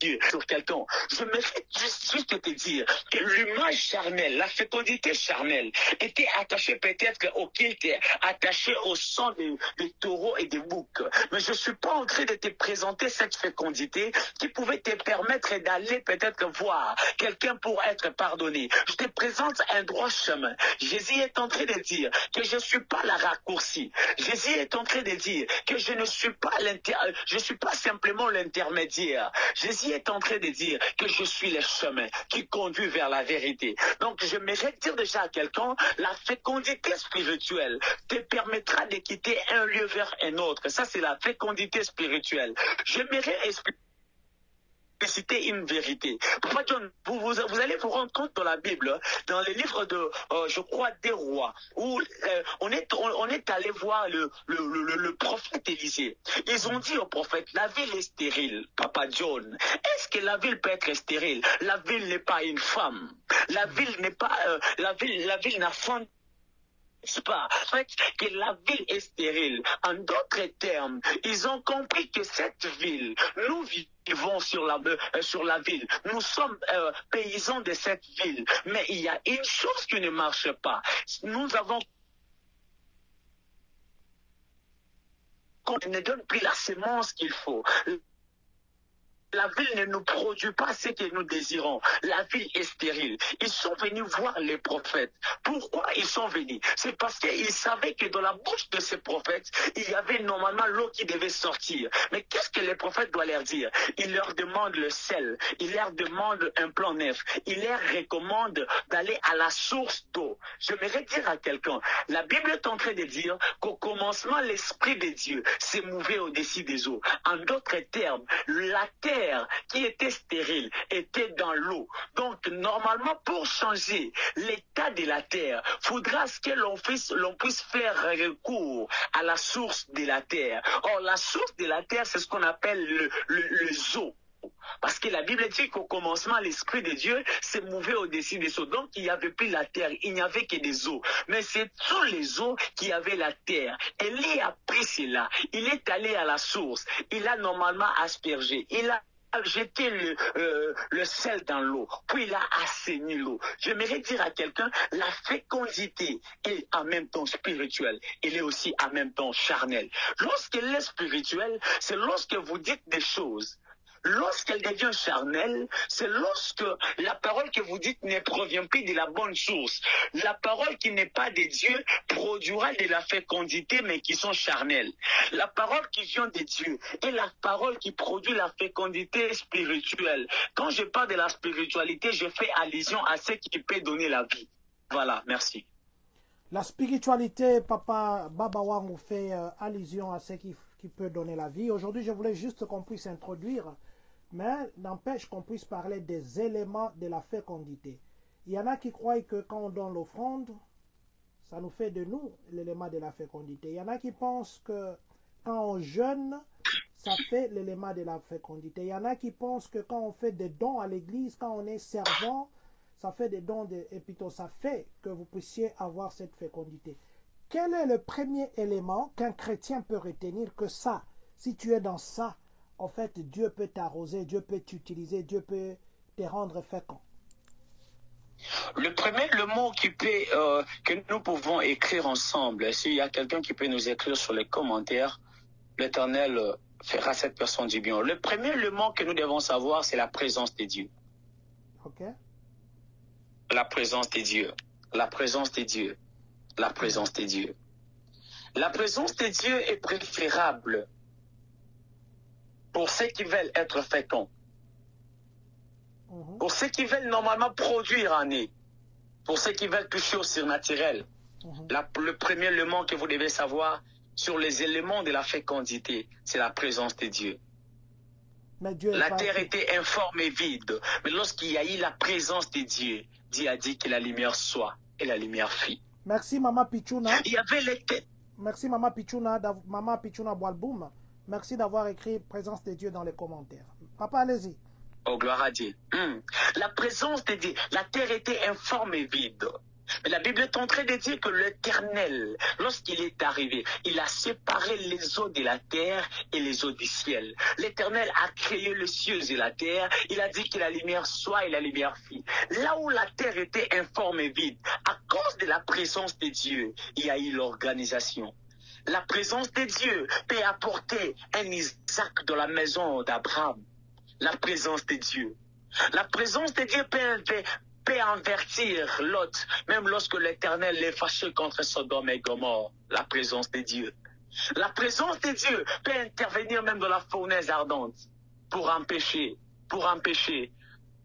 Dieu sur quelqu'un. Je me fais juste te dire que l'image charnelle, la fécondité charnelle était attachée peut-être au culte, attachée au sang des taureaux et des boucs. Mais je ne suis pas en train de te présenter cette fécondité qui pouvait te permettre d'aller peut-être voir quelqu'un pour être pardonné. Je te présente un droit chemin. Jésus est en train de dire que je ne suis pas la raccourci. Jésus est en train de dire que je ne suis pas simplement l'intermédiaire. Jésus est en train de dire que je suis le chemin qui conduit vers la vérité. Donc, je m'aimerais dire déjà à quelqu'un, la fécondité spirituelle te permettra de quitter un lieu vers un autre. Ça, c'est la fécondité spirituelle. J'aimerais expliquer une vérité. Papa John, vous allez vous rendre compte dans la Bible, dans les livres de, je crois, des rois, où on est allé voir le prophète Élisée. Ils ont dit au prophète, la ville est stérile, Papa John. Est-ce que la ville peut être stérile? La ville n'est pas une femme. La ville n'est pas, la ville n'a pas. C'est pas en fait que la ville est stérile. En d'autres termes, ils ont compris que cette ville, nous vivons sur la ville. Nous sommes paysans de cette ville. Mais il y a une chose qui ne marche pas. Nous avons qu'on ne donne plus la semence qu'il faut. La ville ne nous produit pas ce que nous désirons. La ville est stérile. Ils sont venus voir les prophètes. Pourquoi ils sont venus? C'est parce qu'ils savaient que dans la bouche de ces prophètes, il y avait normalement l'eau qui devait sortir. Mais qu'est-ce que les prophètes doivent leur dire? Ils leur demandent le sel. Ils leur demandent un plan neuf. Ils leur recommandent d'aller à la source d'eau. Je voudrais dire à quelqu'un, la Bible est en train de dire qu'au commencement, l'Esprit de Dieu s'est mouvé au-dessus des eaux. En d'autres termes, la terre terre qui était stérile était dans l'eau. Donc, normalement, pour changer l'état de la terre, faudra que l'on puisse faire recours à la source de la terre. Or, la source de la terre, c'est ce qu'on appelle le zoo. Parce que la Bible dit qu'au commencement, l'Esprit de Dieu s'est mouvé au-dessus des eaux. Donc, il n'y avait plus la terre, il n'y avait que des eaux. Mais c'est tous les eaux qui avaient la terre. Élie a pris cela. Il est allé à la source. Il a normalement aspergé. Il a jeté le sel dans l'eau, puis il a assaini l'eau. J'aimerais dire à quelqu'un, la fécondité est en même temps spirituelle, elle est aussi en même temps charnelle. Lorsqu'elle est spirituelle, c'est lorsque vous dites des choses. Lorsqu'elle devient charnelle, c'est lorsque la parole que vous dites ne provient plus de la bonne source. La parole qui n'est pas de Dieu produira de la fécondité, mais qui sont charnelles. La parole qui vient de Dieu est la parole qui produit la fécondité spirituelle. Quand je parle de la spiritualité, je fais allusion à ce qui peut donner la vie. Voilà, merci. La spiritualité, Papa Baba Wang fait allusion à ce qui peut donner la vie. Aujourd'hui, je voulais juste qu'on puisse introduire, mais n'empêche qu'on puisse parler des éléments de la fécondité. Il y en a qui croient que quand on donne l'offrande, ça nous fait de nous l'élément de la fécondité. Il y en a qui pensent que quand on jeûne, ça fait l'élément de la fécondité. Il y en a qui pensent que quand on fait des dons à l'église, quand on est servant, ça fait des dons, et plutôt ça fait que vous puissiez avoir cette fécondité. Quel est le premier élément qu'un chrétien peut retenir que ça, si tu es dans ça, en fait, Dieu peut t'arroser, Dieu peut t'utiliser, Dieu peut te rendre fécond? Le premier, le mot que nous pouvons écrire ensemble, s'il y a quelqu'un qui peut nous écrire sur les commentaires, l'Éternel fera cette personne du bien. Le premier, le mot que nous devons savoir, c'est la présence de Dieu. Ok. La présence de Dieu. La présence de Dieu. La présence de Dieu. La présence de Dieu est préférable pour ceux qui veulent être féconds. Pour ceux qui veulent normalement produire en eux. Pour ceux qui veulent toucher au surnaturel. Le premier élément que vous devez savoir sur les éléments de la fécondité, c'est la présence de Dieu. Mais Dieu la terre était informe et vide. Mais lorsqu'il y a eu la présence de Dieu, Dieu a dit que la lumière soit et la lumière fit. Merci Maman Pichuna. Il y avait les têtes. Merci Maman Pichuna Boalboum. Merci d'avoir écrit présence de Dieu dans les commentaires. Papa, allez-y. Oh, gloire à Dieu. La présence de Dieu, la terre était informe et vide. Mais la Bible est en train de dire que l'Éternel, lorsqu'il est arrivé, il a séparé les eaux de la terre et les eaux du ciel. L'Éternel a créé les cieux et la terre. Il a dit que la lumière soit et la lumière fit. Là où la terre était informe et vide, à cause de la présence de Dieu, il y a eu l'organisation. La présence de Dieu peut apporter un Isaac dans la maison d'Abraham. La présence de Dieu. La présence de Dieu peut avertir Lot, même lorsque l'Éternel est fâché contre Sodome et Gomorrhe. La présence de Dieu. La présence de Dieu peut intervenir même dans la fournaise ardente pour empêcher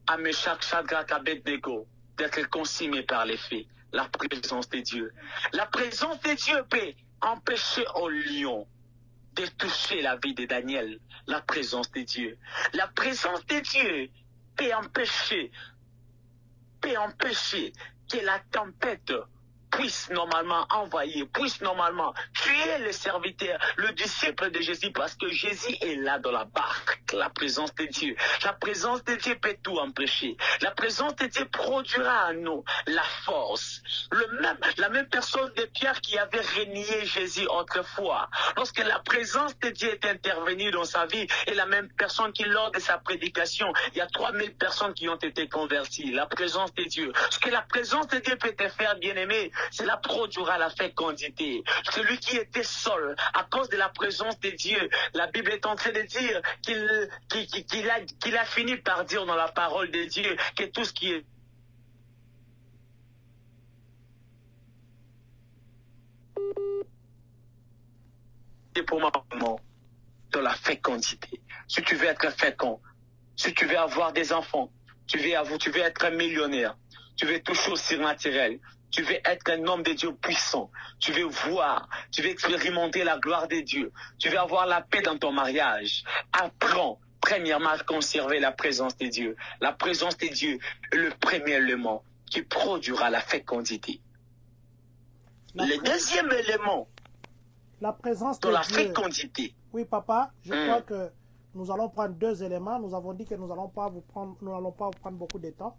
à Meshach, Shadrach, Abednego d'être consumés par les feux. La présence de Dieu. La présence de Dieu peut empêcher au lion de toucher la vie de Daniel. La présence de Dieu. La présence de Dieu peut empêcher que la tempête puisse normalement envahir, puisse normalement tuer le serviteur, le disciple de Jésus, parce que Jésus est là dans la barque. La présence de Dieu. La présence de Dieu peut tout empêcher. La présence de Dieu produira en nous la force. La même personne de Pierre qui avait renié Jésus autrefois. Lorsque la présence de Dieu est intervenue dans sa vie, et la même personne qui, lors de sa prédication, il y a 3000 personnes qui ont été converties. La présence de Dieu. Ce que la présence de Dieu peut te faire, bien-aimé, cela produira la fécondité. Celui qui était seul, à cause de la présence de Dieu, la Bible est en train de dire qu'il a fini par dire dans la parole de Dieu que tout ce qui est pour moi dans la fécondité. Si tu veux être fécond, si tu veux avoir des enfants, tu veux être un millionnaire, tu veux toucher au surnaturel, tu veux être un homme de Dieu puissant, tu veux voir, tu veux expérimenter la gloire de Dieu, tu veux avoir la paix dans ton mariage, apprends premièrement, à conserver la présence de Dieu. La présence de Dieu est le premier élément qui produira la fécondité. Le deuxième élément, la présence de de la Dieu. fécondité. Oui, papa, je crois que nous allons prendre deux éléments. Nous avons dit que nous n'allons pas vous prendre beaucoup de temps.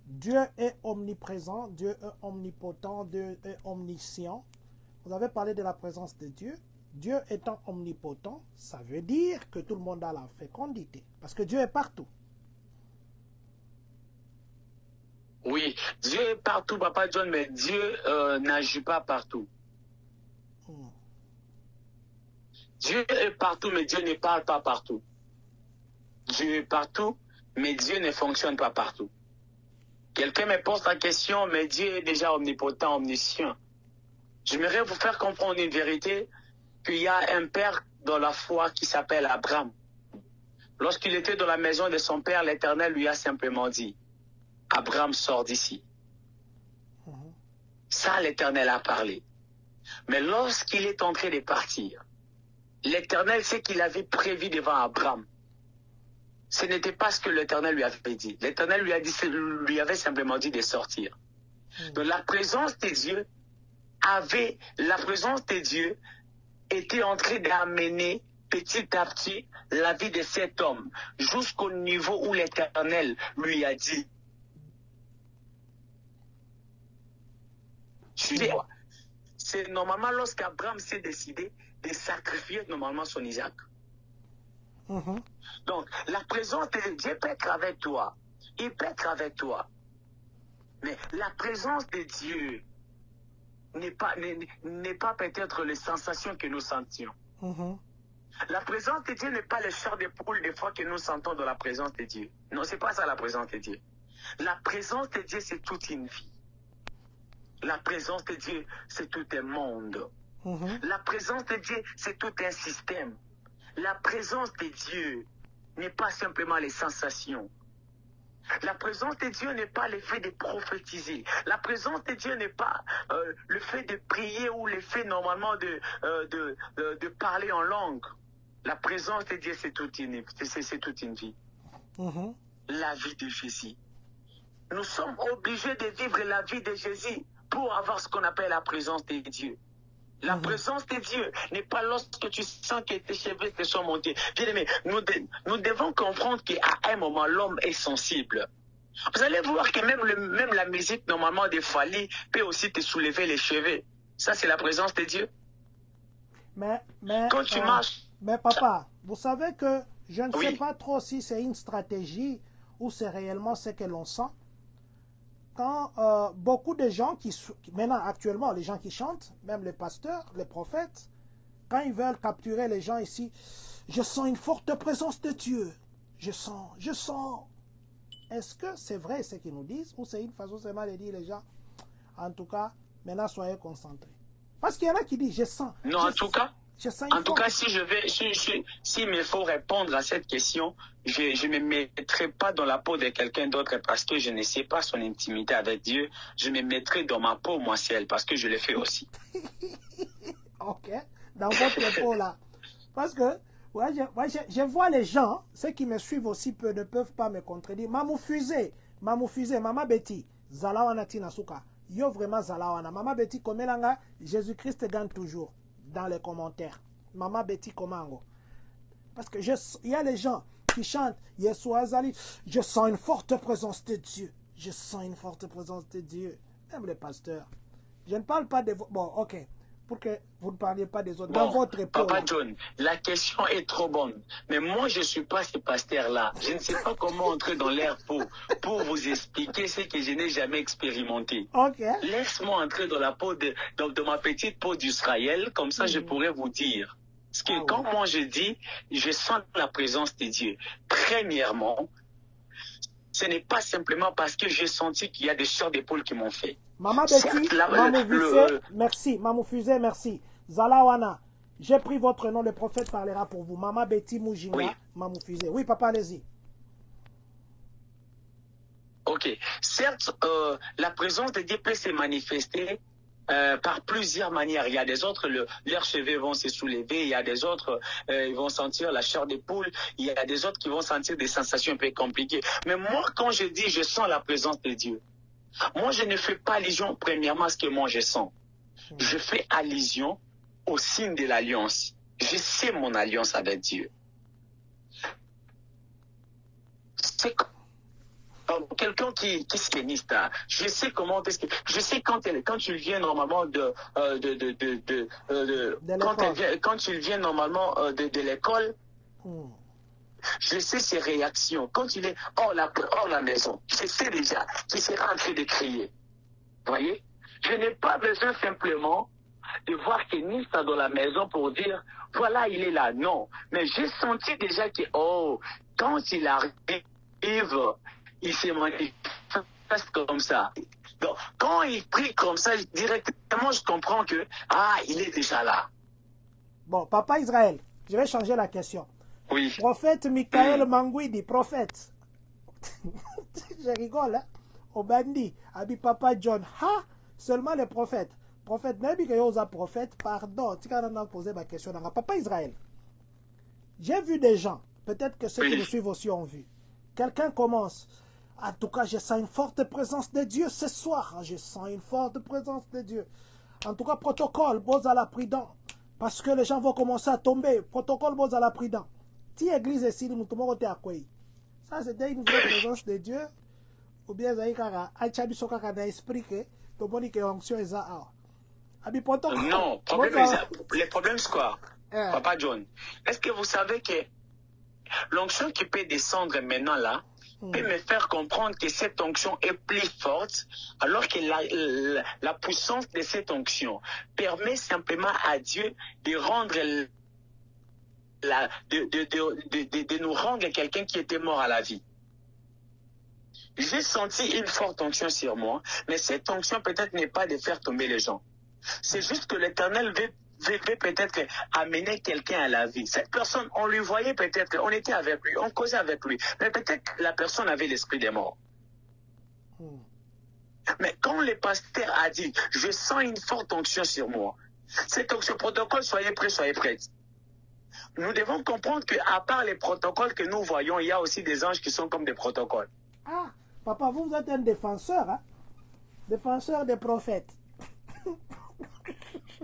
Dieu est omniprésent, Dieu est omnipotent, Dieu est omniscient. Vous avez parlé de la présence de Dieu. Dieu étant omnipotent, ça veut dire que tout le monde a la fécondité. Parce que Dieu est partout. Oui, Dieu est partout, Papa John, mais Dieu n'agit pas partout. Dieu est partout, mais Dieu ne parle pas partout. Dieu est partout, mais Dieu ne fonctionne pas partout. Quelqu'un me pose la question, mais Dieu est déjà omnipotent, omniscient. J'aimerais vous faire comprendre une vérité, qu'il y a un père dans la foi qui s'appelle Abraham. Lorsqu'il était dans la maison de son père, l'Éternel lui a simplement dit, Abraham, sort d'ici. Ça, l'Éternel a parlé. Mais lorsqu'il est en train de partir, l'Éternel sait qu'il avait prévu devant Abraham. Ce n'était pas ce que l'Éternel lui avait dit. L'Éternel lui avait simplement dit de sortir. Donc la présence de Dieu était en train d'amener petit à petit la vie de cet homme jusqu'au niveau où l'Éternel lui a dit. C'est normalement lorsqu'Abraham s'est décidé de sacrifier normalement son Isaac. Donc, la présence de Dieu peut être avec toi. Il peut être avec toi. Mais la présence de Dieu n'est pas peut-être les sensations que nous sentions. La présence de Dieu n'est pas le chant de poule des fois que nous sentons dans la présence de Dieu. Non, c'est pas ça la présence de Dieu. La présence de Dieu, c'est toute une vie. La présence de Dieu, c'est tout un monde. La présence de Dieu, c'est tout un système. La présence de Dieu n'est pas simplement les sensations. La présence de Dieu n'est pas le fait de prophétiser. La présence de Dieu n'est pas le fait de prier ou le fait normalement de parler en langue. La présence de Dieu, c'est toute une vie. La vie de Jésus. Nous sommes obligés de vivre la vie de Jésus pour avoir ce qu'on appelle la présence de Dieu. La présence de Dieu n'est pas lorsque tu sens que tes cheveux te sont montés. Bien-aimés, nous devons comprendre qu'à un moment, l'homme est sensible. Vous allez voir que même la musique, normalement, des Fali, peut aussi te soulever les cheveux. Ça, c'est la présence de Dieu. Quand tu marches... Mais papa, vous savez que je ne sais pas trop si c'est une stratégie ou c'est réellement ce que l'on sent. Quand beaucoup de gens maintenant actuellement, les gens qui chantent, même les pasteurs, les prophètes, quand ils veulent capturer les gens ici, je sens une forte présence de Dieu. Je sens. Est-ce que c'est vrai ce qu'ils nous disent ou c'est une façon seulement de dire les gens, en tout cas, maintenant soyez concentrés. Parce qu'il y en a qui disent, je sens. Non, en tout cas, s'il me faut répondre à cette question, je ne me mettrai pas dans la peau de quelqu'un d'autre parce que je ne sais pas son intimité avec Dieu. Je me mettrai dans ma peau, moi, seul, parce que je le fais aussi. Ok, dans votre peau là. Parce que, je vois les gens, ceux qui me suivent aussi ne peuvent pas me contredire. Mamou Fusé, Maman Betty, Zalawana Tinasuka. Yo vraiment Zalawana. Maman Betty, Komelanga, Jésus-Christ gagne toujours. Dans les commentaires. Maman Betty Komango. Parce que il y a les gens qui chantent Yesu Azali. Je sens une forte présence de Dieu. Je sens une forte présence de Dieu. Même les pasteurs. Je ne parle pas de vous. Bon, ok. Pour que vous ne parliez pas des autres. Dans votre époque. Papa John, la question est trop bonne. Mais moi, je ne suis pas ce pasteur-là. Je ne sais pas comment entrer dans l'air pour vous expliquer ce que je n'ai jamais expérimenté. Ok. Laisse-moi entrer dans la peau de ma petite peau d'Israël. Comme ça, je pourrais vous dire. Parce que quand moi je dis, je sens la présence de Dieu. Premièrement, ce n'est pas simplement parce que j'ai senti qu'il y a des chairs d'épaule qui m'ont fait. Maman Betty, Mamou Fusé, merci. Mamou Fusé, merci. Zalawana, j'ai pris votre nom, le prophète parlera pour vous. Maman Betty Moujinga, oui. Mamou Fusé. Oui, papa, allez-y. Ok. Certes, la présence de Dieu peut se manifester par plusieurs manières. Il y a des autres, leurs cheveux vont se soulever. Il y a des autres, ils vont sentir la chair des poules. Il y a des autres qui vont sentir des sensations un peu compliquées. Mais moi, quand je dis je sens la présence de Dieu, moi, je ne fais pas allusion premièrement à ce que moi je sens. Je fais allusion au signe de l'alliance. Je sais mon alliance avec Dieu. C'est comme quelqu'un qui se kéniste. Je sais comment je sais quand tu viens normalement quand tu viens normalement de l'école. Je sais ses réactions. Quand il est hors la maison, je sais déjà qu'il sera en train de crier. Vous voyez? Je n'ai pas besoin simplement de voir Kenista dans la maison pour dire, voilà, il est là. Non. Mais j'ai senti déjà que, quand il arrive, il se manifeste comme ça. Donc, quand il prie comme ça, directement, je comprends que, il est déjà là. Bon, Papa Israël, je vais changer la question. Oui. Prophète Michael Manguidi, prophète. Je rigole, hein. Au bandit, Abi Papa John. Seulement les prophètes. Prophète, même que yosa prophète, pardon. Tu as posé ma question. Papa Israël. J'ai vu des gens, peut-être que ceux qui nous suivent aussi ont vu. Quelqu'un commence. En tout cas, je sens une forte présence de Dieu ce soir. Je sens une forte présence de Dieu. En tout cas, protocole, à la prudent. Parce que les gens vont commencer à tomber. Protocole, à la prudent. Si l'église est ici, nous tombons à quoi? Ça, c'était une vraie présence de Dieu. Ou bien, ça y est, esprit que tout le monde est onction et ça. Non, le problème, c'est quoi? Papa John, est-ce que vous savez que l'onction qui peut descendre maintenant là, peut me faire comprendre que cette onction est plus forte, alors que la puissance de cette onction permet simplement à Dieu de rendre de nous rendre quelqu'un qui était mort à la vie. J'ai senti une forte onction sur moi, mais cette onction peut-être n'est pas de faire tomber les gens. C'est juste que l'Éternel veut peut-être amener quelqu'un à la vie. Cette personne, on lui voyait peut-être, on était avec lui, on causait avec lui, mais peut-être que la personne avait l'esprit des morts. Mais quand le pasteur a dit, je sens une forte onction sur moi, cette onction protocole, soyez prêts, soyez prêts. Nous devons comprendre qu'à part les protocoles que nous voyons, il y a aussi des anges qui sont comme des protocoles. Papa, vous êtes un défenseur, hein? Défenseur des prophètes.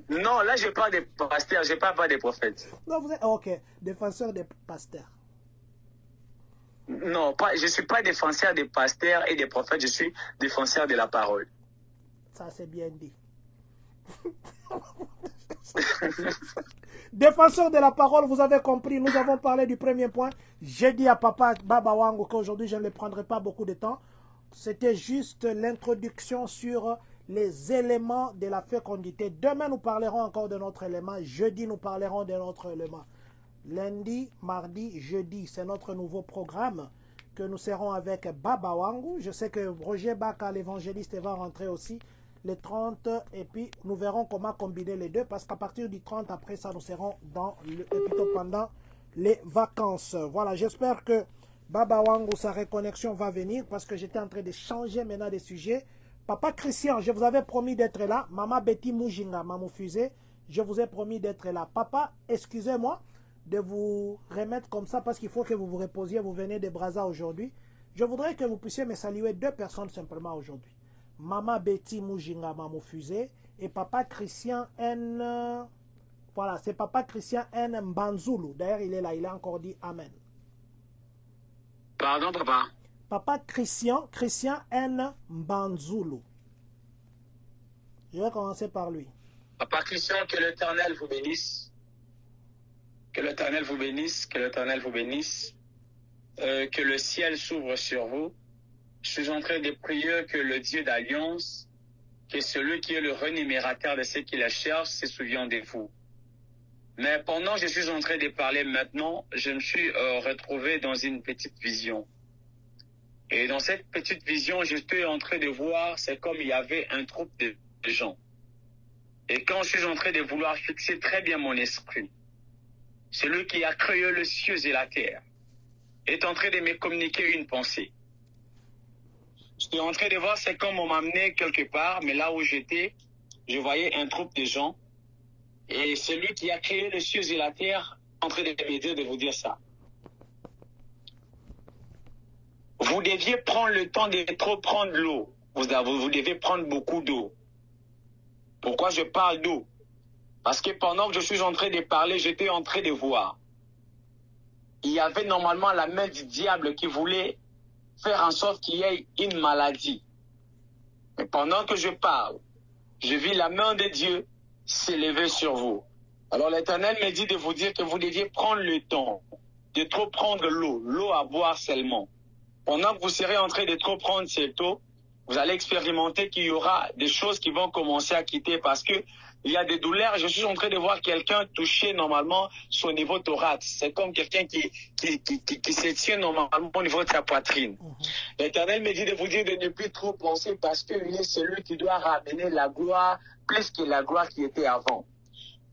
Non, là, je parle des pasteurs, je ne parle pas des prophètes. Non, vous êtes... Ok, défenseur des pasteurs. Non, je ne suis pas défenseur des pasteurs et des prophètes, je suis défenseur de la parole. Ça, c'est bien dit. Défenseur de la parole, vous avez compris, nous avons parlé du premier point. J'ai dit à Papa Baba Wango qu'aujourd'hui, je ne le prendrai pas beaucoup de temps. C'était juste l'introduction sur les éléments de la fécondité. Demain, nous parlerons encore de notre élément. Jeudi, nous parlerons de notre élément. Lundi, mardi, jeudi, c'est notre nouveau programme que nous serons avec Baba Wango. Je sais que Roger Baka, l'évangéliste, va rentrer aussi les 30 et puis nous verrons comment combiner les deux parce qu'à partir du 30, après ça, nous serons plutôt pendant les vacances. Voilà, j'espère que Baba Wango, sa reconnexion va venir parce que j'étais en train de changer maintenant des sujets. Papa Christian, je vous avais promis d'être là. Maman Betty Moujinga, Mamou Fusé, je vous ai promis d'être là. Papa, excusez-moi de vous remettre comme ça parce qu'il faut que vous vous reposiez. Vous venez de Brazza aujourd'hui. Je voudrais que vous puissiez me saluer deux personnes simplement aujourd'hui. Maman Betty Moujinga, Mamou Fusé et Papa Christian N. Voilà, c'est Papa Christian N. Mbanzulu. D'ailleurs, il est là, il a encore dit Amen. Pardon, papa. Papa Christian N. Mbanzulu. Je vais commencer par lui. Papa Christian, que l'Éternel vous bénisse. Que l'Éternel vous bénisse, que l'Éternel vous bénisse. Que le ciel s'ouvre sur vous. Je suis en train de prier que le Dieu d'alliance, que celui qui est le rémunérateur de ceux qui la cherchent, se souvienne de vous. Mais pendant que je suis en train de parler maintenant, je me suis retrouvé dans une petite vision. Et dans cette petite vision, j'étais en train de voir, c'est comme il y avait un groupe de gens. Et quand je suis en train de vouloir fixer très bien mon esprit, celui qui a créé les cieux et la terre est en train de me communiquer une pensée. Je suis en train de voir, c'est comme on m'a amené quelque part, mais là où j'étais, je voyais un groupe de gens et celui qui a créé les cieux et la terre est en train de me dire de vous dire ça. Vous deviez prendre le temps de trop prendre l'eau. Vous devez prendre beaucoup d'eau. Pourquoi je parle d'eau? Parce que pendant que je suis en train de parler, j'étais en train de voir. Il y avait normalement la main du diable qui voulait faire en sorte qu'il y ait une maladie. Mais pendant que je parle, je vis la main de Dieu s'élever sur vous. Alors l'Éternel me dit de vous dire que vous deviez prendre le temps de trop prendre l'eau à boire seulement. Pendant que vous serez en train de trop prendre cette eau, vous allez expérimenter qu'il y aura des choses qui vont commencer à quitter parce que il y a des douleurs. Je suis en train de voir quelqu'un toucher normalement son niveau thorax. C'est comme quelqu'un qui se tient normalement au niveau de sa poitrine. L'Éternel me dit de vous dire de ne plus trop penser parce qu'il est celui qui doit ramener la gloire plus que la gloire qui était avant.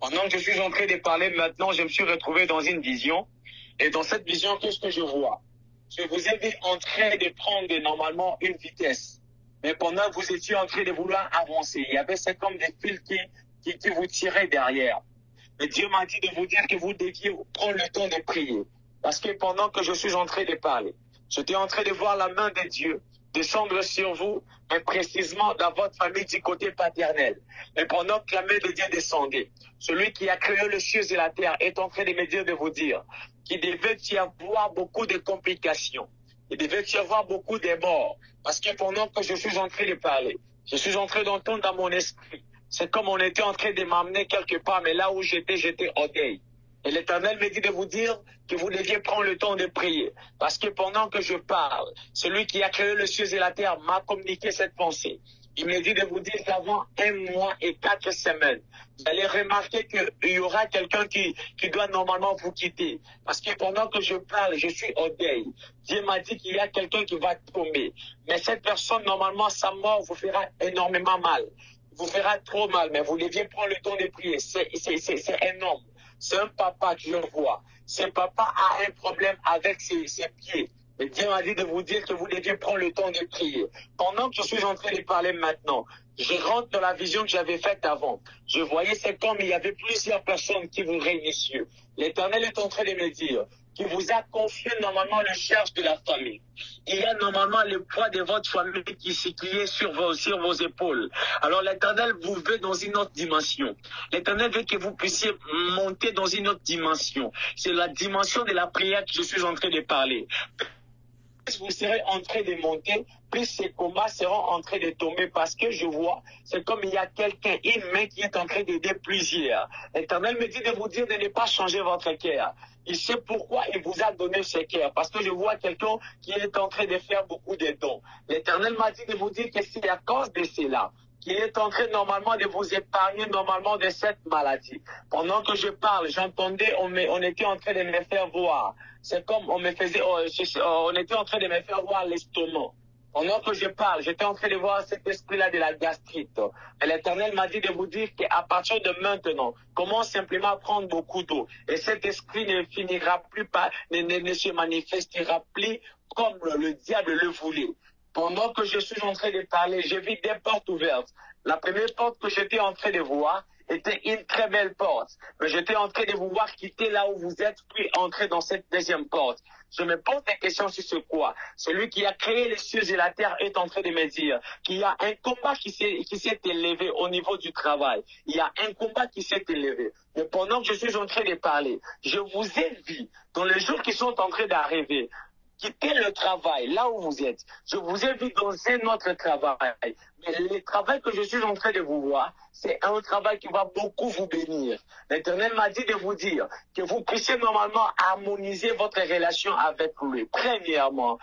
Pendant que je suis en train de parler maintenant, je me suis retrouvé dans une vision. Et dans cette vision, qu'est-ce que je vois? Je vous ai vu en train de prendre normalement une vitesse. Mais pendant que vous étiez en train de vouloir avancer, il y avait c'est comme des fils qui vous tiraient derrière. Mais Dieu m'a dit de vous dire que vous deviez prendre le temps de prier. Parce que pendant que je suis en train de parler, j'étais en train de voir la main de Dieu descendre sur vous, mais précisément dans votre famille du côté paternel. Mais pendant que la main de Dieu descendait, celui qui a créé les cieux et la terre est en train de me dire de vous dire qu'il devait y avoir beaucoup de complications. Il devait y avoir beaucoup de morts. Parce que pendant que je suis en train de parler, je suis en train d'entendre dans mon esprit. C'est comme on était en train de m'amener quelque part, mais là où j'étais au deuil. Et l'Éternel me dit de vous dire que vous deviez prendre le temps de prier. Parce que pendant que je parle, celui qui a créé les cieux et la terre m'a communiqué cette pensée. Il me dit de vous dire qu'avant 1 mois et 4 semaines, vous allez remarquer qu'il y aura quelqu'un qui doit normalement vous quitter. Parce que pendant que je parle, je suis au deuil. Dieu m'a dit qu'il y a quelqu'un qui va tomber. Mais cette personne, normalement, sa mort vous fera énormément mal. Vous fera trop mal, mais vous deviez prendre le temps de prier. C'est un homme. C'est un papa que je vois. Ce papa a un problème avec ses pieds. Et Dieu m'a dit de vous dire que vous deviez prendre le temps de prier. Pendant que je suis en train de parler maintenant, je rentre dans la vision que j'avais faite avant. Je voyais c'est comme il y avait plusieurs personnes qui vous réunissaient. L'Éternel est en train de me dire qu'il vous a confié normalement le charge de la famille. Il y a normalement le poids de votre famille qui est sur vos épaules. Alors l'Éternel vous veut dans une autre dimension. L'Éternel veut que vous puissiez monter dans une autre dimension. C'est la dimension de la prière que je suis en train de parler. Plus vous serez en train de monter, plus ces combats seront en train de tomber parce que je vois, c'est comme il y a quelqu'un, une main qui est en train d'aider plusieurs. L'Éternel me dit de vous dire de ne pas changer votre cœur. Il sait pourquoi il vous a donné ce cœur. Parce que je vois quelqu'un qui est en train de faire beaucoup de dons. L'Éternel m'a dit de vous dire que c'est à cause de cela qu'il est en train normalement de vous épargner normalement de cette maladie. Pendant que je parle, j'entendais, on était en train de me faire voir. C'est comme on me faisait, on était en train de me faire voir l'estomac. Pendant que je parle, j'étais en train de voir cet esprit-là de la gastrite. Et l'Éternel m'a dit de vous dire qu'à partir de maintenant, commence simplement à prendre beaucoup d'eau. Et cet esprit ne finira plus par, ne se manifestera plus comme le diable le voulait. Pendant que je suis en train de parler, j'ai vu des portes ouvertes. La première porte que j'étais en train de voir était une très belle porte. Mais j'étais en train de vous voir quitter là où vous êtes, puis entrer dans cette deuxième porte. Je me pose des questions sur ce quoi. Celui qui a créé les cieux et la terre est en train de me dire qu'il y a un combat qui s'est élevé au niveau du travail. Il y a un combat qui s'est élevé. Mais pendant que je suis en train de parler, je vous ai vu dans les jours qui sont en train d'arriver. Quittez le travail, là où vous êtes. Je vous ai vu dans un autre travail. Mais le travail que je suis en train de vous voir, c'est un travail qui va beaucoup vous bénir. L'Éternel m'a dit de vous dire que vous puissiez normalement harmoniser votre relation avec lui. Premièrement,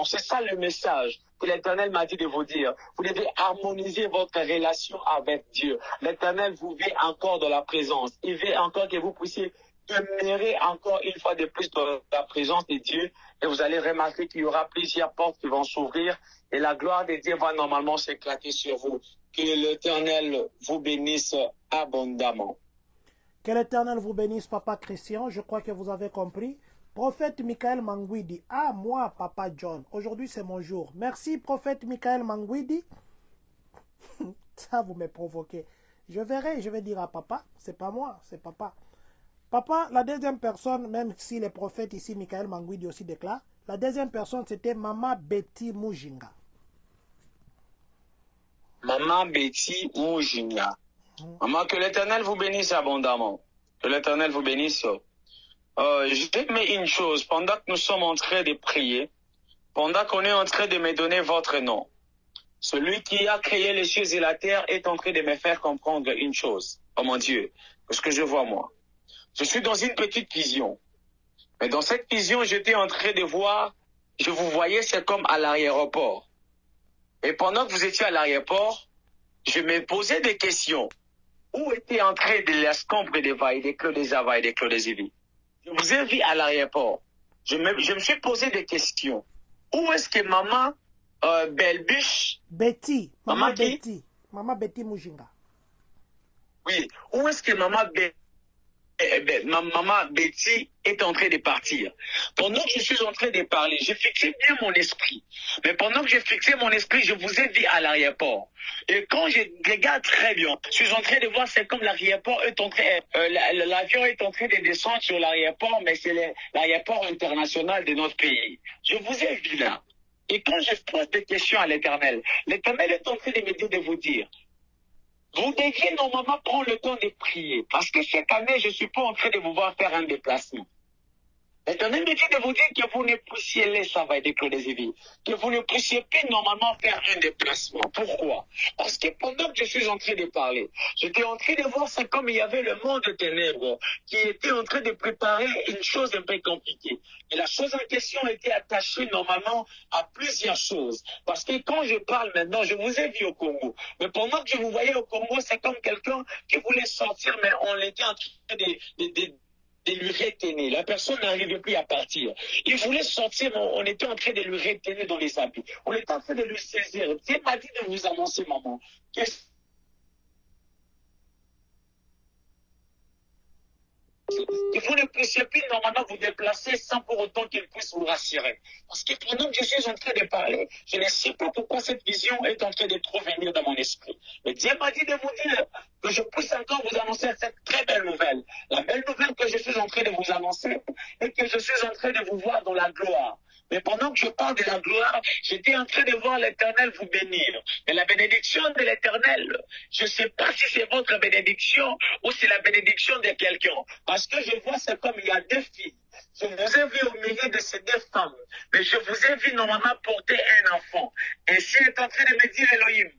c'est ça le message que l'Éternel m'a dit de vous dire. Vous devez harmoniser votre relation avec Dieu. L'Éternel vous veut encore dans la présence. Il veut encore que vous puissiez demeurer encore une fois de plus dans la présence de Dieu et vous allez remarquer qu'il y aura plusieurs portes qui vont s'ouvrir et la gloire de Dieu va normalement s'éclater sur vous. Que l'Éternel vous bénisse abondamment. Que l'Éternel vous bénisse, Papa Christian. Je crois que vous avez compris. Prophète Michael Mangwidi. Ah, moi, Papa John. Aujourd'hui, c'est mon jour. Merci, prophète Michael Mangwidi. Ça, vous me provoquez. Je verrai, je vais dire à papa. C'est pas moi, c'est papa. Papa, la deuxième personne, même si les prophètes ici, Michael Manguidi aussi déclare, la deuxième personne, c'était Maman Betty Mujinga. Maman Betty Mujinga. Maman, que l'Éternel vous bénisse abondamment. Que l'Éternel vous bénisse. Je vais mettre une chose. Pendant que nous sommes en train de prier, pendant qu'on est en train de me donner votre nom, celui qui a créé les cieux et la terre est en train de me faire comprendre une chose. Oh mon Dieu, ce que je vois moi. Je suis dans une petite vision. Mais dans cette vision, j'étais en train de voir, je vous voyais, c'est comme à l'aéroport. Et pendant que vous étiez à l'aéroport, je me posais des questions. Où était en train de l'escombre des vailles, des clos des availles, des clos des évis? Je vous ai vu à l'aéroport. Je me suis posé des questions. Où est-ce que maman Belbuche... Betty. Maman Betty. Maman Betty Mujinga. Oui. Où est-ce que maman maman Betty est en train de partir. Pendant que je suis en train de parler, j'ai fixé bien mon esprit. Mais pendant que j'ai fixé mon esprit, je vous ai vu à l'aéroport. Et quand je regarde très bien, je suis en train de voir, c'est comme l'aéroport est en train, l'avion est en train de descendre sur l'aéroport, mais c'est l'aéroport international de notre pays. Je vous ai vu là. Et quand je pose des questions à l'Éternel, l'Éternel est en train de me dire de vous dire, vous deviez normalement prendre le temps de prier. Parce que cette année, je ne suis pas en train de vous voir faire un déplacement. L'Éternel me dit de vous dire que vous ne puissiez laisser ça va être des éviers. Que vous ne puissiez plus normalement faire un déplacement. Pourquoi? Parce que pendant que je suis en train de parler, j'étais en train de voir ça comme il y avait le monde de ténèbres qui était en train de préparer une chose un peu compliquée. Et la chose en question était attachée normalement à plusieurs choses. Parce que quand je parle maintenant, je vous ai vu au Congo. Mais pendant que je vous voyais au Congo, c'est comme quelqu'un qui voulait sortir, mais on était en train de lui retenir. La personne n'arrivait plus à partir. Il voulait sortir, mais on était en train de lui retenir dans les habits. On était en train de lui saisir. Dieu m'a dit de vous annoncer, maman, que vous ne puissiez plus normalement vous déplacer sans pour autant qu'il puisse vous rassurer. Parce que pendant que je suis en train de parler, je ne sais pas pourquoi cette vision est en train de trop venir dans mon esprit. Mais Dieu m'a dit de vous dire que je puisse encore vous annoncer cette très belle nouvelle. La belle nouvelle que je suis en train de vous annoncer est que je suis en train de vous voir dans la gloire. Mais pendant que je parle de la gloire, j'étais en train de voir l'Éternel vous bénir. Et la bénédiction de l'Éternel, je ne sais pas si c'est votre bénédiction ou c'est la bénédiction de quelqu'un. Parce que je vois, c'est comme il y a deux filles. Je vous ai vu au milieu de ces deux femmes. Mais je vous ai vu normalement porter un enfant. Et s'il est en train de me dire, Elohim,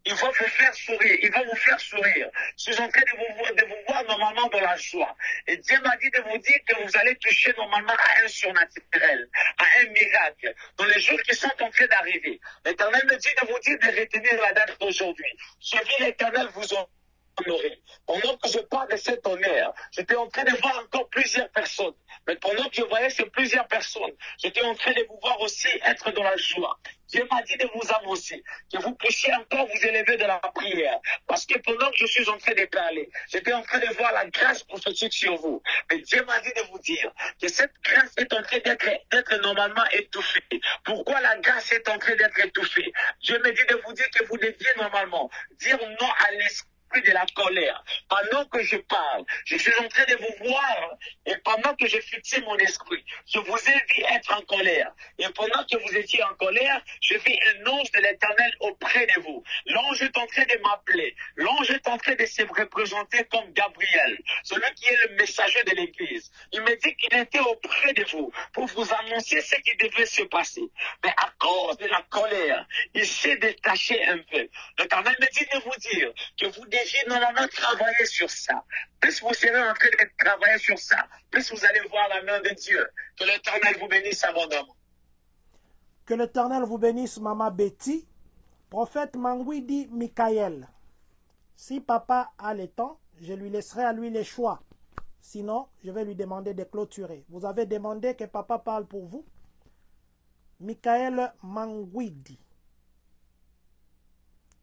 il va vous faire sourire, il va vous faire sourire. Je suis en train de vous voir normalement dans la joie. Et Dieu m'a dit de vous dire que vous allez toucher normalement à un surnaturel, à un miracle, dans les jours qui sont en train d'arriver. L'Éternel me dit de vous dire de retenir la date d'aujourd'hui. Je vis l'Éternel vous honorer. Pendant que je parle de cet honneur, j'étais en train de voir encore plusieurs personnes. Mais pendant que je voyais ces plusieurs personnes, j'étais en train de vous voir aussi être dans la joie. Dieu m'a dit de vous annoncer que vous puissiez encore vous élever de la prière. Parce que pendant que je suis en train de parler, j'étais en train de voir la grâce prophétique sur vous. Mais Dieu m'a dit de vous dire que cette grâce est en train d'être normalement étouffée. Pourquoi la grâce est en train d'être étouffée? Dieu me dit de vous dire que vous deviez normalement dire non à l'esprit de la colère. Pendant que je parle, je suis en train de vous voir et pendant que je fixe mon esprit, je vous ai vu être en colère. Et pendant que vous étiez en colère, je vis un ange de l'Éternel auprès de vous. L'ange est en train de m'appeler. L'ange est en train de se représenter comme Gabriel, celui qui est le messager de l'Église. Il me dit qu'il était auprès de vous pour vous annoncer ce qui devait se passer. Mais à cause de la colère, il s'est détaché un peu. L'Éternel me dit de vous dire que vous deviez normalement travailler sur ça. Plus vous serez en train de travailler sur ça, plus vous allez voir la main de Dieu. Que l'Éternel vous bénisse abondamment. Que l'Éternel vous bénisse, Maman Betty. Prophète Manguidi Michael. Si papa a le temps, je lui laisserai à lui les choix. Sinon, je vais lui demander de clôturer. Vous avez demandé que papa parle pour vous. Michael Manguidi.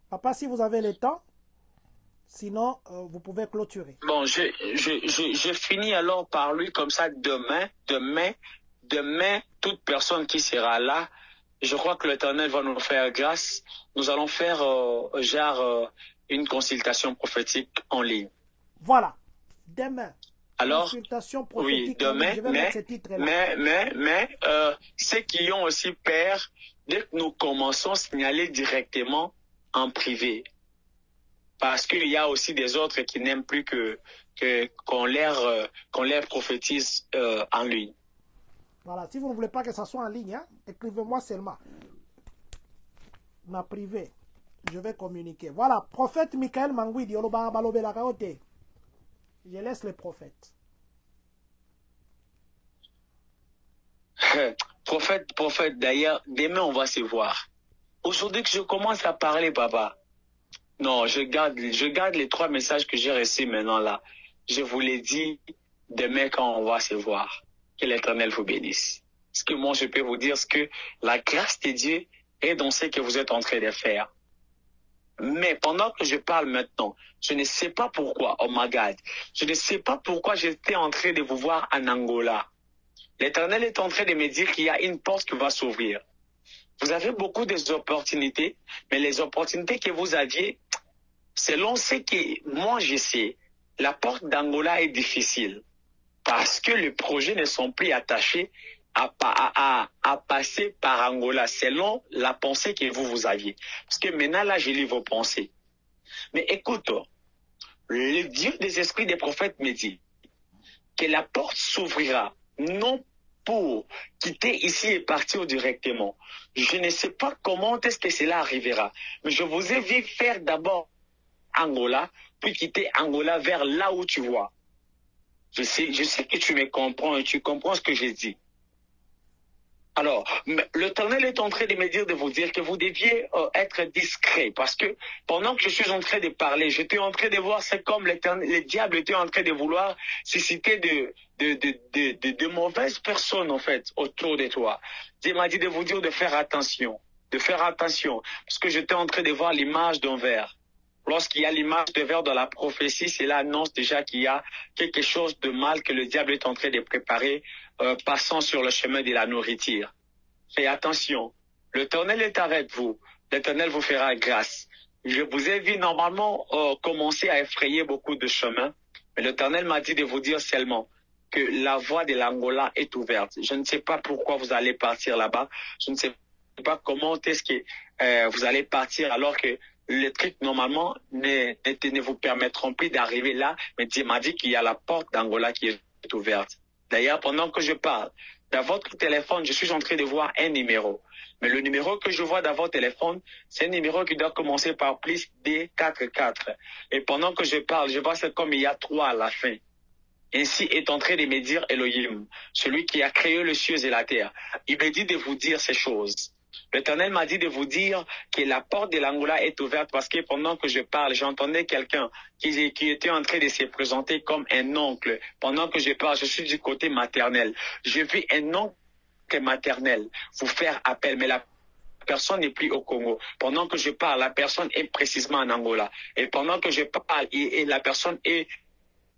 Papa, si vous avez le temps, sinon, vous pouvez clôturer. Bon, je finis alors par lui comme ça demain, toute personne qui sera là, je crois que l'Éternel va nous faire grâce. Nous allons faire une consultation prophétique en ligne. Voilà. Demain. Alors, Consultation oui, prophétique en ligne. demain, Je vais mettre ce titre-là. mais ceux qui ont aussi peur, dès que nous commençons, signaler directement en privé. Parce qu'il y a aussi des autres qui n'aiment plus qu'on leur prophétise en ligne. Voilà, si vous ne voulez pas que ça soit en ligne, hein, écrivez-moi seulement. Ma privé, je vais communiquer. Voilà, prophète Michael Mangouidi, je laisse les prophètes. Prophète, d'ailleurs, demain on va se voir. Aujourd'hui que je commence à parler, papa. Non, je garde les 3 messages que j'ai reçus maintenant là. Je vous l'ai dit demain quand on va se voir. Que l'Éternel vous bénisse. Ce que moi je peux vous dire, c'est que la grâce de Dieu est dans ce que vous êtes en train de faire. Mais pendant que je parle maintenant, je ne sais pas pourquoi, oh my God, je ne sais pas pourquoi j'étais en train de vous voir en Angola. L'Éternel est en train de me dire qu'il y a une porte qui va s'ouvrir. Vous avez beaucoup d'opportunités, mais les opportunités que vous aviez, selon ce que moi je sais, la porte d'Angola est difficile parce que les projets ne sont plus attachés à passer par Angola selon la pensée que vous aviez. Parce que maintenant, là, je lis vos pensées. Mais écoute, le Dieu des esprits des prophètes me dit que la porte s'ouvrira non pour quitter ici et partir directement. Je ne sais pas comment est-ce que cela arrivera, mais je vous ai vu faire d'abord Angola, puis quitter Angola vers là où tu vois. Je sais que tu me comprends et tu comprends ce que je dis. Alors, l'Éternel est en train de me dire, de vous dire que vous deviez être discret, parce que pendant que je suis en train de parler, j'étais en train de voir, c'est comme le diable était en train de vouloir susciter de mauvaises personnes, en fait, autour de toi. Dieu m'a dit de vous dire de faire attention, parce que j'étais en train de voir l'image d'un verre. Lorsqu'il y a l'image de verre dans la prophétie, cela annonce déjà qu'il y a quelque chose de mal que le diable est en train de préparer, passant sur le chemin de la nourriture. Faites attention. L'Éternel est avec vous. L'Éternel vous fera grâce. Je vous ai vu normalement commencer à effrayer beaucoup de chemins, mais l'Éternel m'a dit de vous dire seulement que la voie de l'Angola est ouverte. Je ne sais pas pourquoi vous allez partir là-bas. Je ne sais pas comment est-ce que vous allez partir alors que les trucs, normalement, ne vous permettront plus d'arriver là. Mais Dieu m'a dit qu'il y a la porte d'Angola qui est ouverte. D'ailleurs, pendant que je parle, dans votre téléphone, je suis en train de voir un numéro. Mais le numéro que je vois dans votre téléphone, c'est un numéro qui doit commencer par plus D44. Et pendant que je parle, je vois c'est comme il y a 3 à la fin. Ainsi est en train de me dire Elohim, celui qui a créé les cieux et la terre. Il me dit de vous dire ces choses. L'Éternel m'a dit de vous dire que la porte de l'Angola est ouverte parce que pendant que je parle, j'entendais quelqu'un qui était en train de se présenter comme un oncle. Pendant que je parle, je suis du côté maternel. J'ai vu un oncle maternel vous faire appel, mais la personne n'est plus au Congo. Pendant que je parle, la personne est précisément en Angola. Et pendant que je parle, la personne est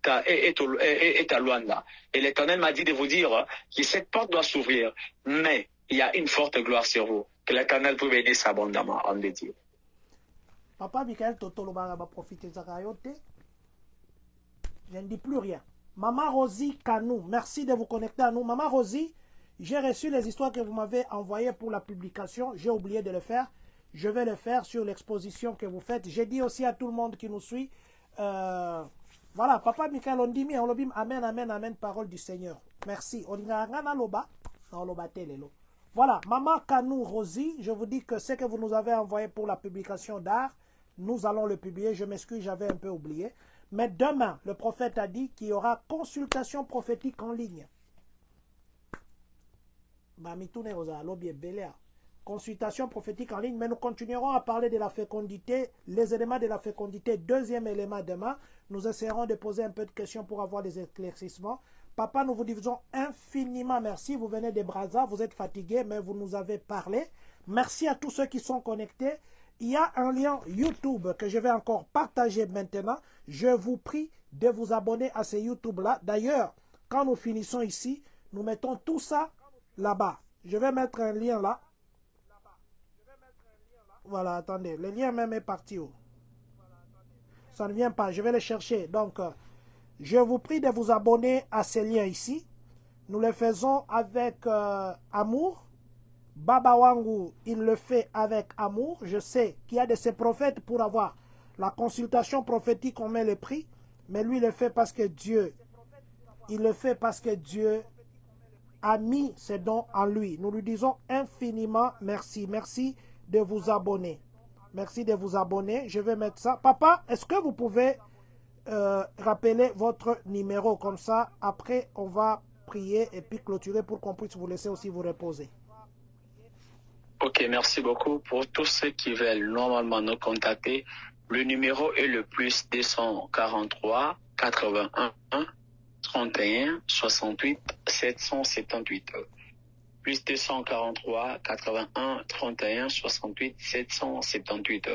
à Luanda. Et l'Éternel m'a dit de vous dire que cette porte doit s'ouvrir, mais il y a une forte gloire sur vous. Que l'Éternel vous bénisse abondamment, en de Dieu. Papa Michael Totolo va profiter de Zakayote. Je ne dis plus rien. Maman Rosie Kanou, merci de vous connecter à nous. Maman Rosie, j'ai reçu les histoires que vous m'avez envoyées pour la publication. J'ai oublié de le faire. Je vais le faire sur l'exposition que vous faites. J'ai dit aussi à tout le monde qui nous suit, voilà, Papa Michael, on dit, on dit, amen, amen, amen, parole du Seigneur. Merci. On dit, voilà, Maman Kanou Rosie, je vous dis que ce que vous nous avez envoyé pour la publication d'art, nous allons le publier. Je m'excuse, j'avais un peu oublié. Mais demain, le prophète a dit qu'il y aura consultation prophétique en ligne. Consultation prophétique en ligne, mais nous continuerons à parler de la fécondité, les éléments de la fécondité. Deuxième élément demain, nous essaierons de poser un peu de questions pour avoir des éclaircissements. Papa, nous vous disons infiniment merci. Vous venez de Brazza, vous êtes fatigués, mais vous nous avez parlé. Merci à tous ceux qui sont connectés. Il y a un lien YouTube que je vais encore partager maintenant. Je vous prie de vous abonner à ces YouTube-là. D'ailleurs, quand nous finissons ici, nous mettons tout ça là-bas. Je vais mettre un lien là. Voilà, attendez. Le lien même est parti où? Ça ne vient pas. Je vais le chercher. Donc, je vous prie de vous abonner à ces liens ici. Nous le faisons avec amour. Baba Wangu, il le fait avec amour. Je sais qu'il y a de ces prophètes pour avoir la consultation prophétique, on met le prix. Mais lui, il le fait parce que Dieu, il le fait parce que Dieu a mis ses dons en lui. Nous lui disons infiniment merci. Merci de vous abonner. Merci de vous abonner. Je vais mettre ça. Papa, est-ce que vous pouvez rappeler votre numéro? Comme ça, après, on va prier et puis clôturer pour qu'on puisse vous laisser aussi vous reposer. Ok, merci beaucoup. Pour tous ceux qui veulent normalement nous contacter, le numéro est le plus 243 81 31 68 778. Plus 243 81 31 68 778.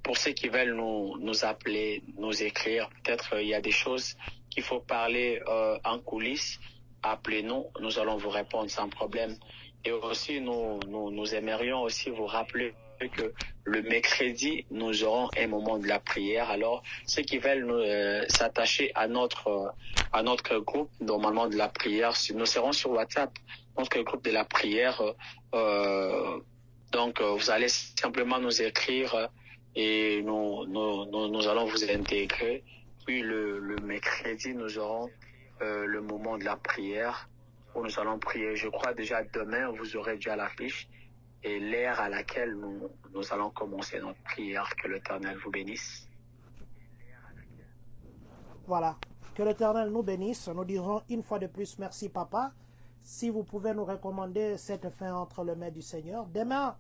Pour ceux qui veulent nous appeler, nous écrire, peut-être il y a des choses qu'il faut parler en coulisses, appelez-nous, nous allons vous répondre sans problème. Et aussi, nous aimerions aussi vous rappeler que le mercredi, nous aurons un moment de la prière. Alors, ceux qui veulent s'attacher à notre groupe, normalement de la prière, nous serons sur WhatsApp, notre groupe de la prière. Donc, vous allez simplement nous écrire et nous allons vous intégrer. Puis, le mercredi, nous aurons le moment de la prière où nous allons prier. Je crois déjà demain, vous aurez déjà l'affiche et l'heure à laquelle nous allons commencer notre prière. Que l'Éternel vous bénisse. Voilà. Que l'Éternel nous bénisse. Nous dirons une fois de plus merci, Papa. Si vous pouvez nous recommander cette fin entre les mains du Seigneur. Demain,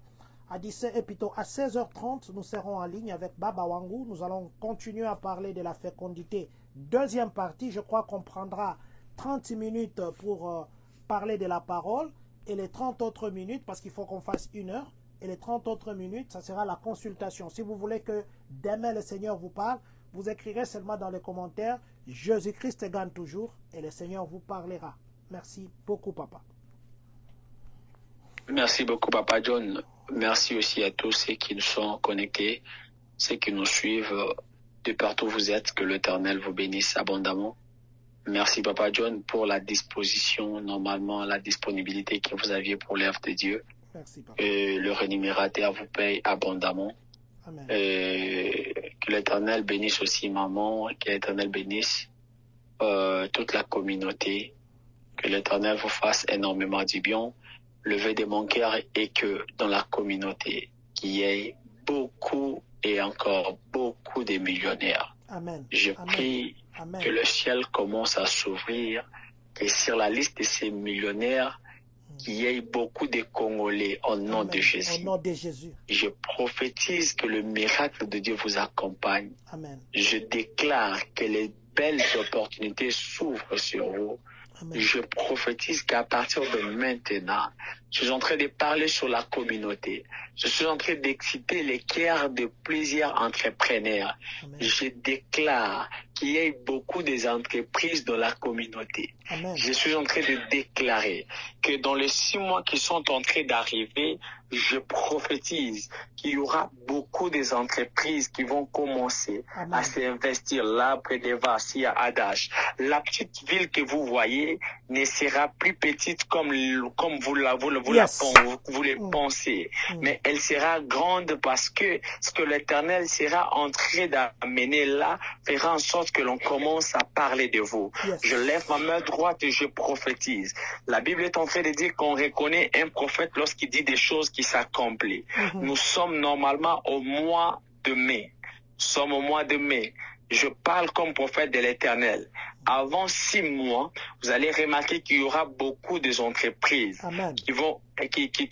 à 16h30, nous serons en ligne avec Baba Wangu. Nous allons continuer à parler de la fécondité. Deuxième partie, je crois qu'on prendra 30 minutes pour parler de la parole et les 30 autres minutes, parce qu'il faut qu'on fasse 1 heure, et les 30 autres minutes, ça sera la consultation. Si vous voulez que demain le Seigneur vous parle, vous écrirez seulement dans les commentaires « Jésus-Christ gagne toujours » et le Seigneur vous parlera. Merci beaucoup, Papa. Merci beaucoup, Papa John. Merci aussi à tous ceux qui nous sont connectés, ceux qui nous suivent de partout où vous êtes. Que l'Éternel vous bénisse abondamment. Merci, Papa John, pour la disposition, normalement, la disponibilité que vous aviez pour l'œuvre de Dieu. Merci, Papa. Et le rémunérateur vous paye abondamment. Amen. Que l'Éternel bénisse aussi maman, que l'Éternel bénisse toute la communauté. Que l'Éternel vous fasse énormément du bien. Levez de mon cœur et que dans la communauté, qu'il y ait beaucoup et encore beaucoup de millionnaires. Amen. Je Amen. prie Amen. que le ciel commence à s'ouvrir et sur la liste de ces millionnaires, qu'il y ait beaucoup de Congolais au nom Amen. de Jésus. Au nom de Jésus. Je prophétise que le miracle de Dieu vous accompagne. Amen. Je déclare que les belles opportunités s'ouvrent sur vous. Amen. Je prophétise qu'à partir de maintenant, je suis en train de parler sur la communauté. Je suis en train d'exciter les cœurs de plusieurs entrepreneurs. Amen. Je déclare qu'il y ait beaucoup d'entreprises dans la communauté. Amen. Je suis en train de déclarer que dans les 6 mois qui sont en train d'arriver, je prophétise qu'il y aura beaucoup d'entreprises qui vont commencer Amen. à s'investir là près de Vassia à Adash. La petite ville que vous voyez ne sera plus petite comme vous le pensez, mais elle sera grande parce que ce que l'Éternel sera en train d'amener là fera en sorte que l'on commence à parler de vous. Yes. Je lève ma main droite et je prophétise. La Bible est en train de dire qu'on reconnaît un prophète lorsqu'il dit des choses qui s'accomplissent. Nous sommes normalement au mois de mai. Je parle comme prophète de l'Éternel. Avant 6 mois, vous allez remarquer qu'il y aura beaucoup d'entreprises qui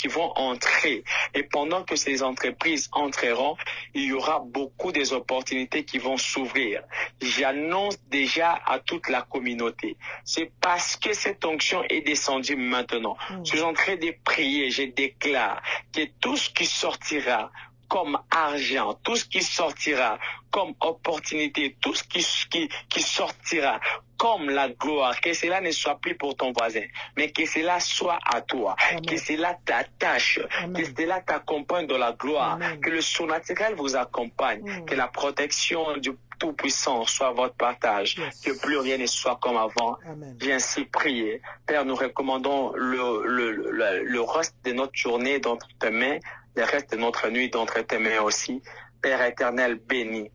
vont entrer. Et pendant que ces entreprises entreront, il y aura beaucoup d'opportunités qui vont s'ouvrir. J'annonce déjà à toute la communauté. C'est parce que cette onction est descendue maintenant. Je suis en train de prier, je déclare que tout ce qui sortira comme argent, tout ce qui sortira comme opportunité, tout ce qui sortira comme la gloire, que cela ne soit plus pour ton voisin, mais que cela soit à toi, Amen. Que cela t'attache, Amen. Que cela t'accompagne dans la gloire, Amen. Que le surnaturel vous accompagne, que la protection Tout-Puissant soit votre partage. Yes. Que plus rien ne soit comme avant. Amen. Viens ainsi prier. Père, nous recommandons le reste de notre journée d'entre tes mains, le reste de notre nuit d'entre tes mains aussi. Père éternel, bénis,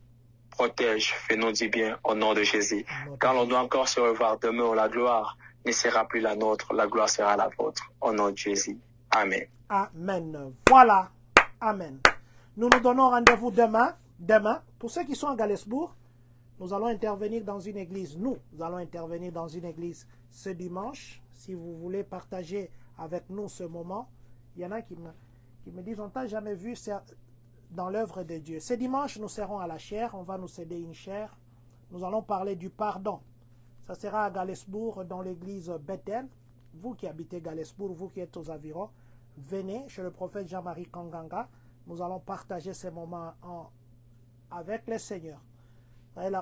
protège, fais-nous du bien au nom de Jésus. Quand l'on doit encore se revoir demain où la gloire ne sera plus la nôtre, la gloire sera la vôtre. Au nom de Jésus. Amen. Amen. Voilà. Amen. Nous nous donnons rendez-vous demain. Demain, pour ceux qui sont à Galesbourg, nous allons intervenir dans une église. Nous allons intervenir dans une église ce dimanche. Si vous voulez partager avec nous ce moment, il y en a qui me disent, on t'a jamais vu dans l'œuvre de Dieu. Ce dimanche, nous serons à la chaire. On va nous céder une chaire. Nous allons parler du pardon. Ça sera à Galesbourg, dans l'église Bethel. Vous qui habitez Galesbourg, vous qui êtes aux environs, venez chez le prophète Jean-Marie Kanganga. Nous allons partager ces moments avec le Seigneur.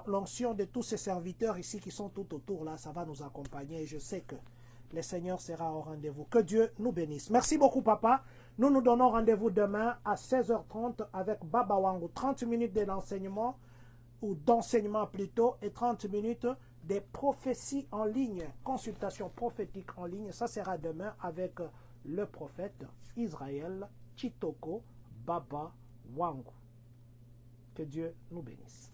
L'onction de tous ces serviteurs ici qui sont tout autour, là, ça va nous accompagner. Et je sais que le Seigneur sera au rendez-vous. Que Dieu nous bénisse. Merci beaucoup, papa. Nous nous donnons rendez-vous demain à 16h30 avec Baba Wangu. 30 minutes de l'enseignement, ou d'enseignement plutôt, et 30 minutes des prophéties en ligne, consultation prophétique en ligne. Ça sera demain avec le prophète Israël Chitoko Baba Wangu. Que Dieu nous bénisse.